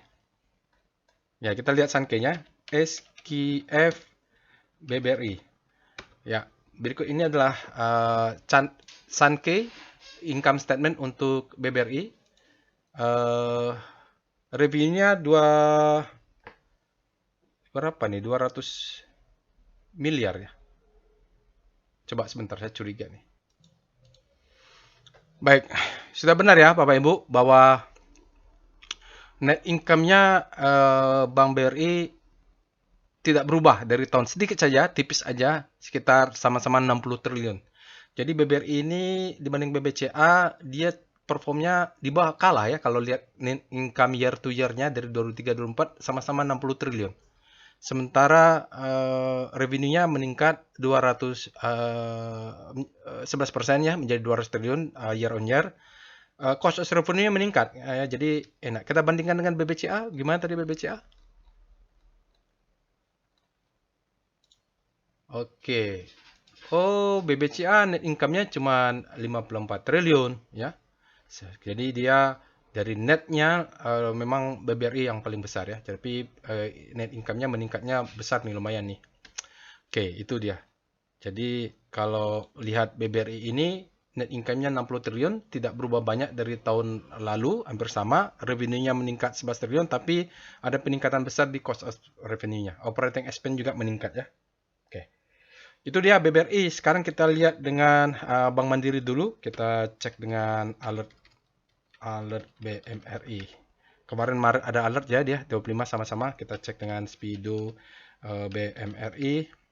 S1: Ya, kita lihat Sankey-nya. SQF BBRI. Ya, berikut ini adalah Sankey income statement untuk BBRI. Revenue-nya berapa nih? 200 miliar ya. Coba sebentar, saya curiga nih. Baik, sudah benar ya Bapak Ibu bahwa net income-nya Bank BRI tidak berubah dari tahun, sedikit saja, tipis aja, sekitar sama-sama 60 triliun. Jadi BBRI ini dibanding BBCA, dia performnya di bawah, kalah ya kalau lihat net income year to year-nya dari 2003-2004 sama-sama 60 triliun. Sementara revenue-nya meningkat 11% ya, menjadi 200 triliun year on year. Cost of revenue-nya meningkat ya, jadi enak. Kita bandingkan dengan BBCA, gimana tadi BBCA? Oke. Oh, BBCA net income-nya cuma 54 triliun ya. Jadi dia dari netnya memang BBRI yang paling besar ya. Tapi net income-nya meningkatnya besar nih, lumayan nih. Oke, itu dia. Jadi kalau lihat BBRI ini net income-nya 60 triliun, tidak berubah banyak dari tahun lalu, hampir sama. Revenue-nya meningkat 11 triliun, tapi ada peningkatan besar di cost of revenue-nya. Operating expense juga meningkat ya. Oke. Itu dia BBRI. Sekarang kita lihat dengan Bank Mandiri dulu. Kita cek dengan alert BMRI. Kemarin Maret ada alert ya, dia 25 sama-sama. Kita cek dengan Speedo BMRI.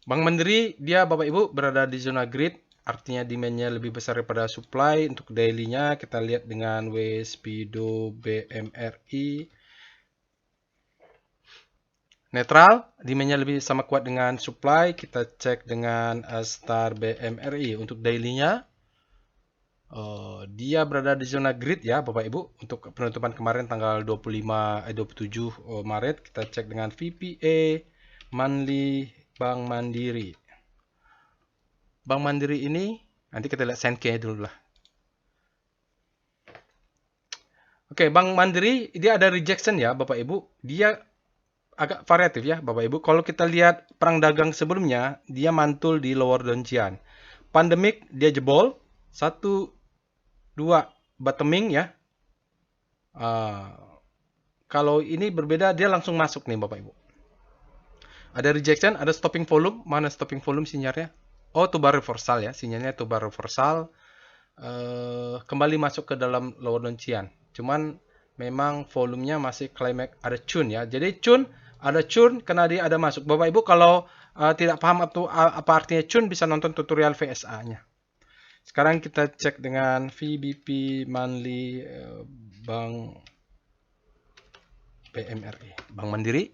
S1: Bank Mandiri dia Bapak Ibu berada di zona grid, artinya demand-nya lebih besar daripada supply. Untuk daily-nya kita lihat dengan Speedo BMRI. Netral, demand-nya lebih sama kuat dengan supply. Kita cek dengan Star BMRI. Untuk daily-nya dia berada di zona grid ya Bapak Ibu. Untuk penutupan kemarin tanggal 27 Maret kita cek dengan VPA monthly Bank Mandiri. Bank Mandiri ini nanti kita lihat Senke dulu lah. Oke, Bank Mandiri dia ada rejection ya Bapak Ibu. Dia agak variatif ya Bapak Ibu. Kalau kita lihat perang dagang sebelumnya, dia mantul di lower downjian. Pandemik dia jebol. 1, 2 bottoming ya. Kalau ini berbeda, dia langsung masuk nih Bapak Ibu. Ada rejection, ada stopping volume. Mana stopping volume sinyalnya? Oh, to-bar reversal ya. Sinyalnya to-bar reversal. Kembali masuk ke dalam lower downjian. Cuman memang volumenya masih climax, ada churn ya. Jadi ada churn karena dia ada masuk. Bapak Ibu kalau tidak paham apa artinya churn, bisa nonton tutorial VSA-nya. Sekarang kita cek dengan VBP monthly Bank BMRI, Bank Mandiri.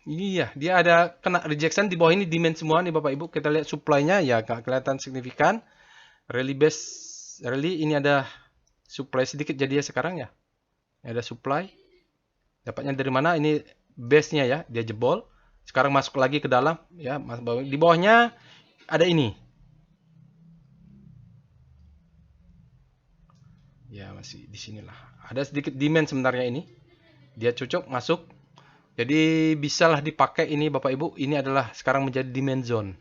S1: Iya, dia ada kena rejection di bawah ini, demand semua nih Bapak Ibu. Kita lihat supply-nya ya nggak kelihatan signifikan. Rally ini ada supply sedikit jadi ya sekarang ya. Ada supply. Dapatnya dari mana? Ini base-nya ya, dia jebol. Sekarang masuk lagi ke dalam ya, di bawahnya ada ini. Ya, masih di sinilah. Ada sedikit demand sebenarnya ini. Dia cocok masuk. Jadi bisalah dipakai ini Bapak Ibu. Ini adalah sekarang menjadi demand zone.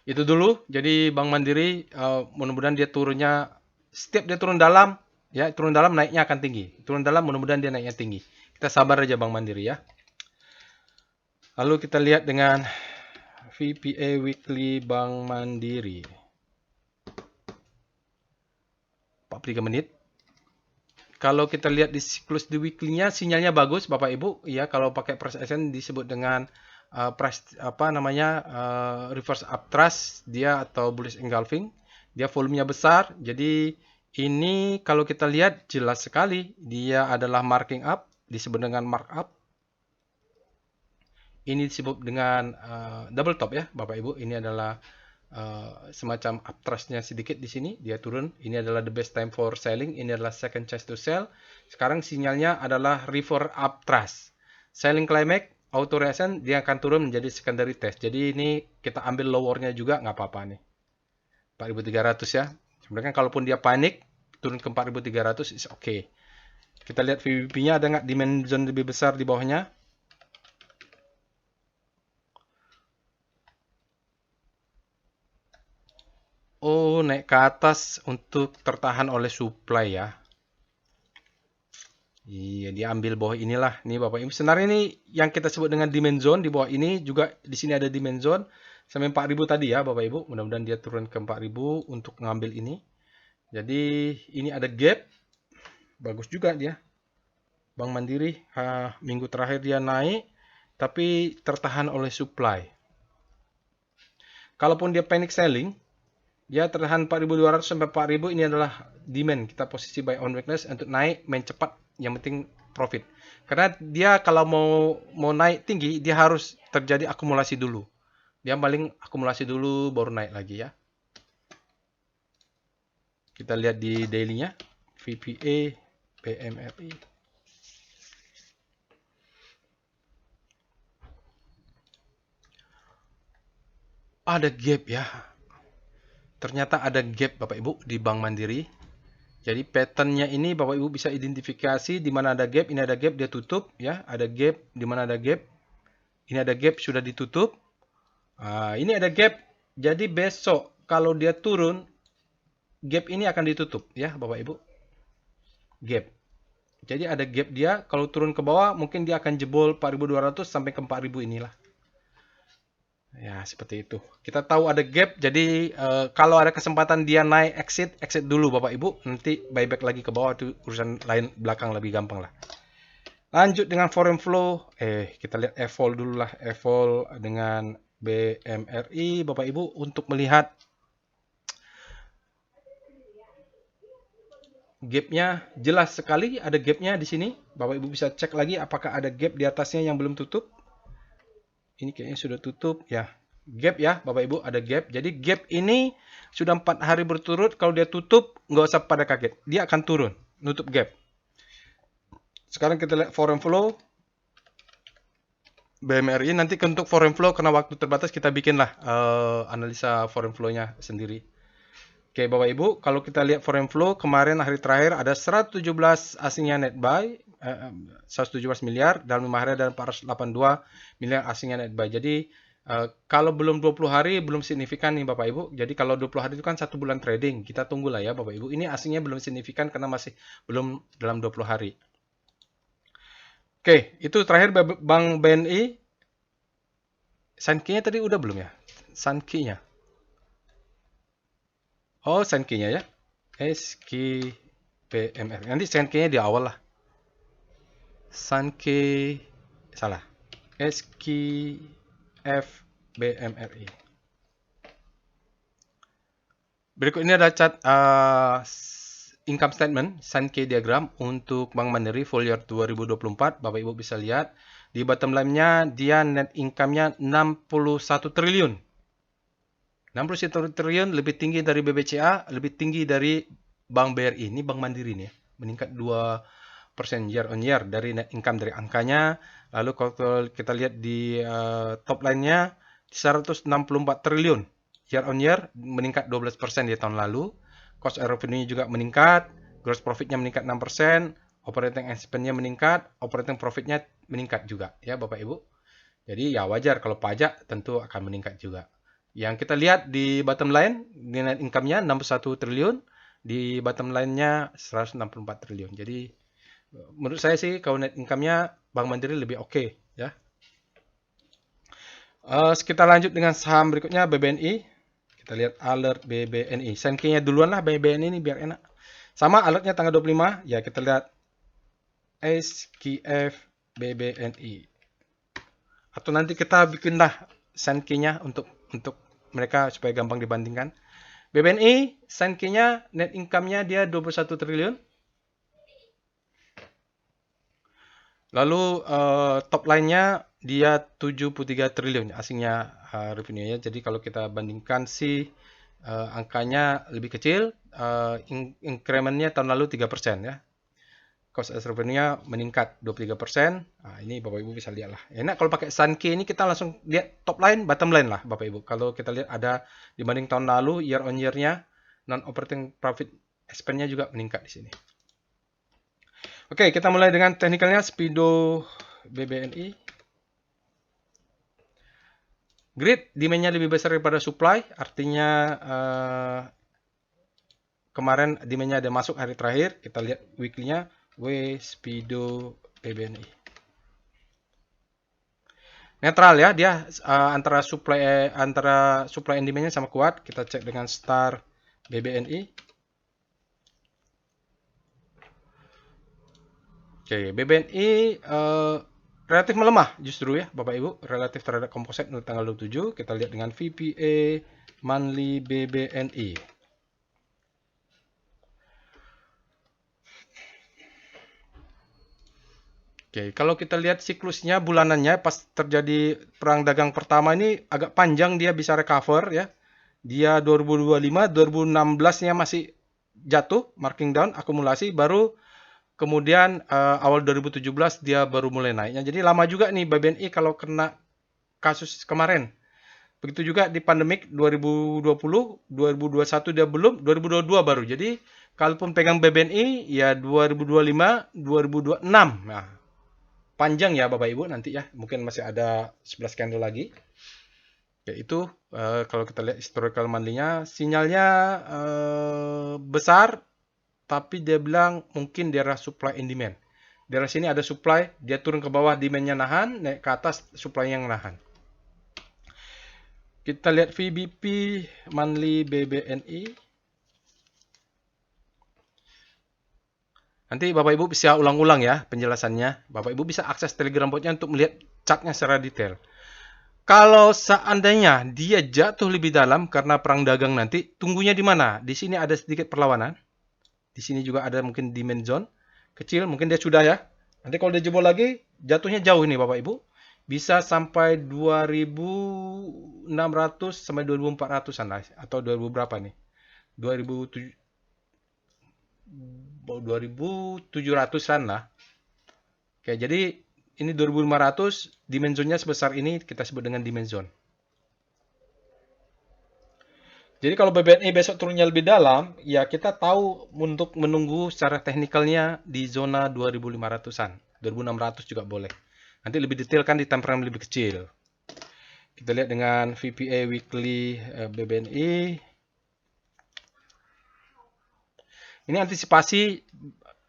S1: Itu dulu. Jadi Bank Mandiri mudah-mudahan dia turunnya, setiap dia turun dalam ya, turun dalam naiknya akan tinggi. Turun dalam mudah-mudahan dia naiknya tinggi. Kita sabar aja Bank Mandiri ya. Lalu kita lihat dengan VPA Weekly Bank Mandiri. 43 menit. Kalau kita lihat di siklus di weekly-nya, sinyalnya bagus Bapak Ibu. Ya, kalau pakai price action disebut dengan reverse uptrust dia atau bullish engulfing. Dia volumenya besar. Jadi ini kalau kita lihat jelas sekali dia adalah marking up, disebut dengan markup. Ini disebut dengan double top ya Bapak Ibu. Ini adalah semacam uptrustnya sedikit di sini, dia turun. Ini adalah the best time for selling. Ini adalah second chance to sell. Sekarang sinyalnya adalah reverse uptrust. Selling climax, auto reaction, dia akan turun menjadi secondary test. Jadi ini kita ambil lowernya juga nggak apa-apa nih. 4.300 ya. Sebenarnya kalaupun dia panik turun ke 4.300 is okay. Kita lihat VWP-nya ada nggak demand zone lebih besar di bawahnya. Oh, naik ke atas untuk tertahan oleh supply ya. Iya, dia ambil bawah inilah. Nih Bapak Ibu. Sebenarnya ini yang kita sebut dengan demand zone. Di bawah ini juga di sini ada demand zone. Sampai 4.000 tadi ya Bapak Ibu. Mudah-mudahan dia turun ke 4.000 untuk ngambil ini. Jadi ini ada gap. Bagus juga dia. Bank Mandiri minggu terakhir dia naik. Tapi tertahan oleh supply. Kalaupun dia panic selling, Dia tertahan 4.200 sampai 4.000, ini adalah demand. Kita posisi buy on weakness untuk naik, main cepat, yang penting profit. Karena dia kalau mau naik tinggi, dia harus terjadi akumulasi dulu. Dia paling akumulasi dulu baru naik lagi ya. Kita lihat di daily-nya, VPA, BMRI. Ada gap ya. Ternyata ada gap Bapak Ibu di Bank Mandiri. Jadi patternnya ini Bapak Ibu bisa identifikasi di mana ada gap, ini ada gap dia tutup ya, ada gap di mana ada gap. Ini ada gap sudah ditutup. Ini ada gap. Jadi besok kalau dia turun, gap ini akan ditutup ya Bapak Ibu. Gap. Jadi ada gap dia, kalau turun ke bawah mungkin dia akan jebol 4.200 sampai ke 4.000 inilah. Ya, seperti itu. Kita tahu ada gap, jadi kalau ada kesempatan dia naik exit dulu Bapak Ibu. Nanti buyback lagi ke bawah, itu urusan lain belakang lebih gampang lah. Lanjut dengan foreign flow. Kita lihat EVOL dulu lah. EVOL dengan BMRI Bapak Ibu untuk melihat gapnya. Jelas sekali ada gapnya di sini. Bapak Ibu bisa cek lagi apakah ada gap di atasnya yang belum tutup. Ini kayaknya sudah tutup ya. Gap ya Bapak Ibu, ada gap. Jadi gap ini sudah 4 hari berturut. Kalau dia tutup nggak usah pada kaget, dia akan turun, nutup gap. Sekarang kita lihat foreign flow BMRI. Nanti untuk foreign flow karena waktu terbatas kita bikinlah analisa foreign flow-nya sendiri. Oke Bapak Ibu, kalau kita lihat foreign flow kemarin hari terakhir ada 117 asingnya net buy, 117 miliar, dalam 5 hari ada 482 miliar asingnya net buy. Jadi kalau belum 20 hari belum signifikan nih Bapak Ibu. Jadi kalau 20 hari itu kan 1 bulan trading, kita tunggulah ya Bapak Ibu. Ini asingnya belum signifikan karena masih belum dalam 20 hari. Oke, itu terakhir Bank BNI. Sankey-nya tadi udah belum ya? Sankey-nya. Oh, Sankey-nya ya. SKPMR. Nanti Sankey-nya di awal lah. Sankey salah. SKFBMRI. Berikut ini ada chart income statement Sankey diagram untuk Bank Mandiri full year 2024. Bapak Ibu bisa lihat di bottom line-nya dia net income-nya 61 triliun. 61 triliun lebih tinggi dari BBCA, lebih tinggi dari Bank BRI. Ini Bank Mandiri nih, meningkat 2% year on year dari net income dari angkanya. Lalu kalau kita lihat di top line-nya 164 triliun year on year, meningkat 12% di tahun lalu. Cost of revenue juga meningkat, gross profit-nya meningkat 6%, operating expense-nya meningkat, operating profit-nya meningkat juga ya Bapak Ibu. Jadi ya wajar kalau pajak tentu akan meningkat juga. Yang kita lihat di bottom line, net income-nya 61 triliun, di bottom line-nya 164 triliun. Jadi menurut saya sih kalau net income-nya Bank Mandiri lebih oke ya. Kita lanjut dengan saham berikutnya BBNI. Kita lihat alert BBNI. Sankey-nya duluan lah BBNI ini biar enak. Sama alertnya tanggal 25. Ya kita lihat SKF BBNI. Atau nanti kita bikinlah Sankey-nya untuk mereka supaya gampang dibandingkan. BBNI Sankey-nya net income-nya dia 21 triliun. Lalu top line-nya dia 73 triliun asingnya revenue-nya. Jadi kalau kita bandingkan sih angkanya lebih kecil, increment-nya tahun lalu 3% ya. Cost as revenue-nya meningkat 23%. Ini Bapak Ibu bisa lihat lah. Enak kalau pakai Sankey ini kita langsung lihat top line, bottom line lah Bapak Ibu. Kalau kita lihat ada dibanding tahun lalu year on year-nya non operating profit expense-nya juga meningkat di sini. Oke, kita mulai dengan teknikalnya Speedo BBNI. Grid demand-nya lebih besar daripada supply, artinya kemarin demand-nya ada masuk hari terakhir. Kita lihat weekly-nya Speedo BBNI. Netral ya, dia antara supply and demand-nya sama kuat. Kita cek dengan Star BBNI. Oke, BBNI relatif melemah justru ya Bapak Ibu, relatif terhadap komposit untuk tanggal 27. Kita lihat dengan VPA, monthly BBNI. Oke, kalau kita lihat siklusnya bulanannya pas terjadi perang dagang pertama ini agak panjang, dia bisa recover ya. Dia 2025, 2016-nya masih jatuh, marking down, akumulasi, baru kemudian awal 2017 dia baru mulai naiknya. Jadi lama juga nih BBNI kalau kena kasus kemarin. Begitu juga di pandemik 2020, 2021 dia belum, 2022 baru. Jadi kalaupun pegang BBNI ya 2025, 2026. Nah, panjang ya Bapak Ibu nanti ya. Mungkin masih ada 11 candle lagi. Yaitu kalau kita lihat historical monthly-nya, sinyalnya besar, tapi dia bilang mungkin daerah supply and demand. Daerah sini ada supply, dia turun ke bawah, demand-nya nahan, naik ke atas, supply yang nahan. Kita lihat VBP monthly BBNI. Nanti Bapak Ibu bisa ulang-ulang ya penjelasannya. Bapak Ibu bisa akses Telegram botnya untuk melihat chartnya secara detail. Kalau seandainya dia jatuh lebih dalam karena perang dagang nanti, tunggunya di mana? Di sini ada sedikit perlawanan. Di sini juga ada mungkin demand zone kecil, mungkin dia sudah ya. Nanti kalau dia jebol lagi, jatuhnya jauh ini Bapak Ibu. Bisa sampai 2600 sampai 2400-an lah, atau 2000 berapa nih? 2700-an lah. Oke, jadi ini 2500, dimensinya sebesar ini kita sebut dengan dimension. Jadi kalau BBNI besok turunnya lebih dalam, ya kita tahu untuk menunggu secara teknikalnya di zona 2500-an. 2600 juga boleh. Nanti lebih detail kan di time frame lebih kecil. Kita lihat dengan VPA weekly BBNI. Ini antisipasi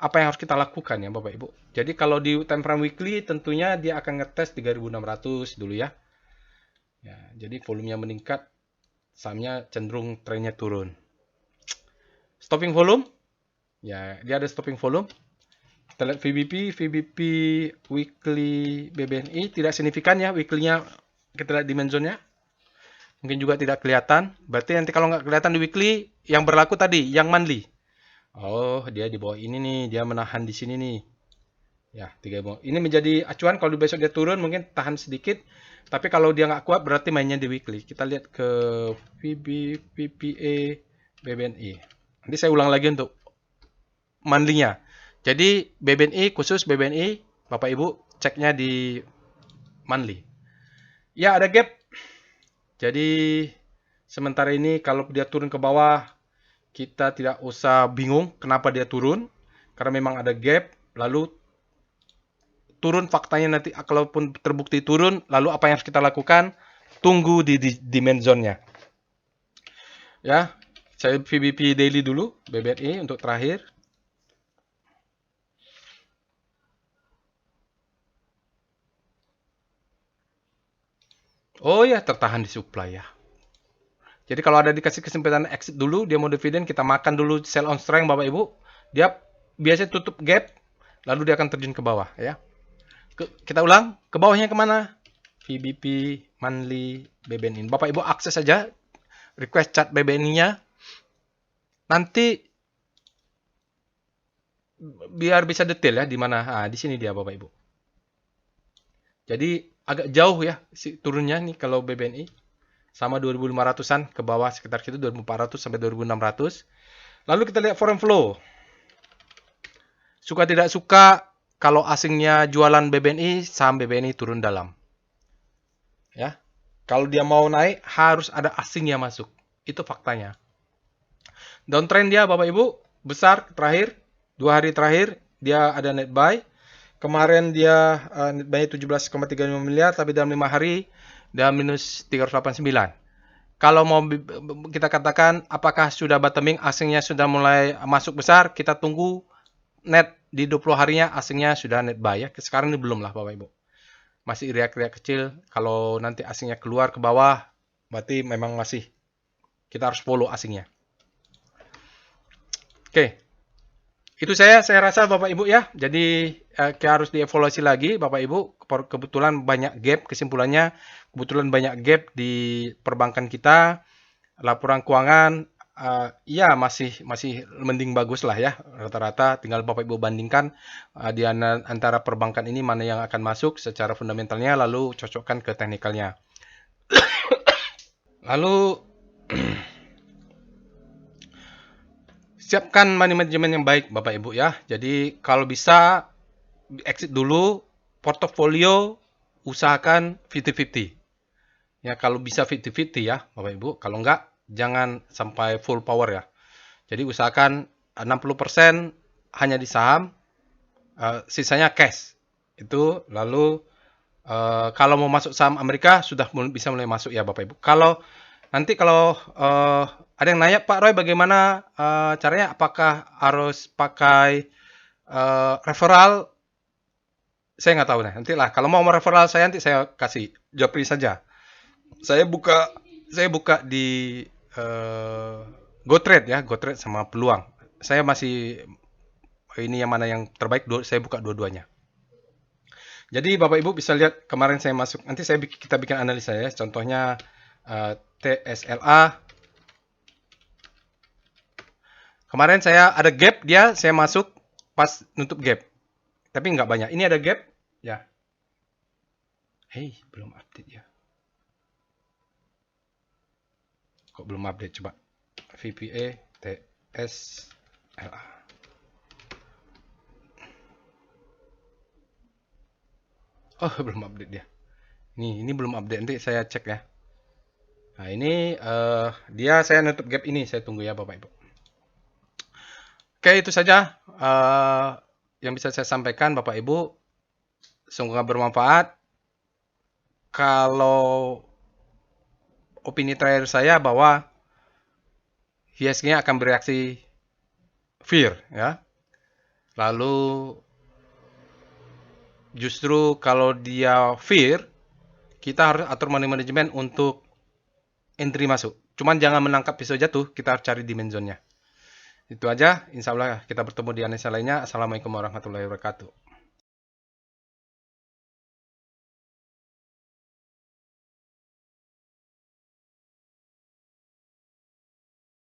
S1: apa yang harus kita lakukan ya Bapak Ibu. Jadi kalau di time frame weekly tentunya dia akan ngetes 3600 dulu ya. Ya, jadi volumenya meningkat, sahamnya cenderung trennya turun. Stopping volume. Ya, dia ada stopping volume. Kita lihat VBP weekly BBNI tidak signifikan ya weekly-nya. Kita lihat dimensionnya. Mungkin juga tidak kelihatan. Berarti nanti kalau nggak kelihatan di weekly, yang berlaku tadi, yang monthly. Oh, dia di bawah ini nih, dia menahan di sini nih. Ya, 3 bawah. Ini menjadi acuan kalau besok dia turun mungkin tahan sedikit. Tapi kalau dia nggak kuat berarti mainnya di weekly. Kita lihat ke VPA BBNI. Nanti saya ulang lagi untuk monthly-nya. Jadi BBNI khusus BBNI, Bapak Ibu ceknya di monthly. Ya, ada gap. Jadi sementara ini kalau dia turun ke bawah, kita tidak usah bingung kenapa dia turun, karena memang ada gap. Lalu turun faktanya nanti, kalaupun terbukti turun, lalu apa yang harus kita lakukan? Tunggu di demand zone-nya. Ya, saya VBP daily dulu, BBNI untuk terakhir. Oh ya, tertahan di supply ya. Jadi kalau ada dikasih kesempatan exit dulu, dia mau dividen, kita makan dulu sell on strength Bapak Ibu. Dia biasanya tutup gap, lalu dia akan terjun ke bawah ya. Kita ulang, ke bawahnya kemana? VBP monthly BBNI. Bapak Ibu akses saja, request chart BBNI-nya. Nanti biar bisa detail ya di mana. Nah, di sini dia Bapak Ibu. Jadi agak jauh ya turunnya nih kalau BBNI. Sama 2500-an ke bawah sekitar situ 2400 sampai 2600. Lalu kita lihat foreign flow. Suka tidak suka kalau asingnya jualan BBNI, saham BBNI turun dalam. Ya. Kalau dia mau naik harus ada asing yang masuk. Itu faktanya. Downtrend dia Bapak Ibu besar terakhir 2 hari terakhir dia ada net buy. Kemarin dia net buy 17,35 miliar tapi dalam 5 hari dan minus 389. Kalau mau kita katakan apakah sudah bottoming, asingnya sudah mulai masuk besar, kita tunggu net di 20 harinya asingnya sudah net buy ya. Sekarang ini belum lah Bapak Ibu. Masih riak-riak kecil. Kalau nanti asingnya keluar ke bawah, berarti memang masih kita harus follow asingnya. Oke. Itu saya rasa Bapak Ibu ya. Jadi harus dievaluasi lagi Bapak Ibu. Kebetulan banyak gap, kesimpulannya kebetulan banyak gap di perbankan kita. laporan keuangan ya masih mending bagus lah ya, rata-rata tinggal Bapak Ibu bandingkan di antara perbankan ini mana yang akan masuk secara fundamentalnya, lalu cocokkan ke teknikalnya. Lalu siapkan money management yang baik Bapak Ibu ya. Jadi kalau bisa exit dulu, portofolio usahakan 50-50. Ya kalau bisa 50-50 ya Bapak Ibu, kalau enggak jangan sampai full power ya. Jadi usahakan 60% hanya di saham, sisanya cash. Itu lalu kalau mau masuk saham Amerika sudah bisa mulai masuk ya Bapak Ibu. Nanti kalau ada yang nanya, Pak Roy bagaimana caranya? Apakah harus pakai referral? Saya nggak tahu nih. Nanti lah kalau mau referral saya nanti saya kasih jawab ini saja. Saya buka di GoTrade ya, GoTrade sama Peluang. Saya masih ini yang mana yang terbaik, saya buka dua-duanya. Jadi Bapak Ibu bisa lihat kemarin saya masuk, nanti kita bikin analisa ya. Contohnya TSLA. Kemarin saya ada gap saya masuk pas nutup gap. Tapi nggak banyak. Ini ada gap ya. Hei, belum update ya. Kok belum update coba. VPA TSLA. Oh, belum update dia. Ini belum update, nanti saya cek ya. Nah, ini dia saya nutup gap ini, saya tunggu ya Bapak Ibu. Oke, itu saja yang bisa saya sampaikan Bapak Ibu. Semoga bermanfaat. Kalau opini terakhir saya bahwa IHSG akan bereaksi fear ya. Lalu justru kalau dia fear, kita harus atur money management untuk entry masuk. Cuman jangan menangkap pisau jatuh, kita harus cari dimension zone-nya. Itu aja, insya Allah kita bertemu di analisa lainnya. Assalamualaikum warahmatullahi wabarakatuh.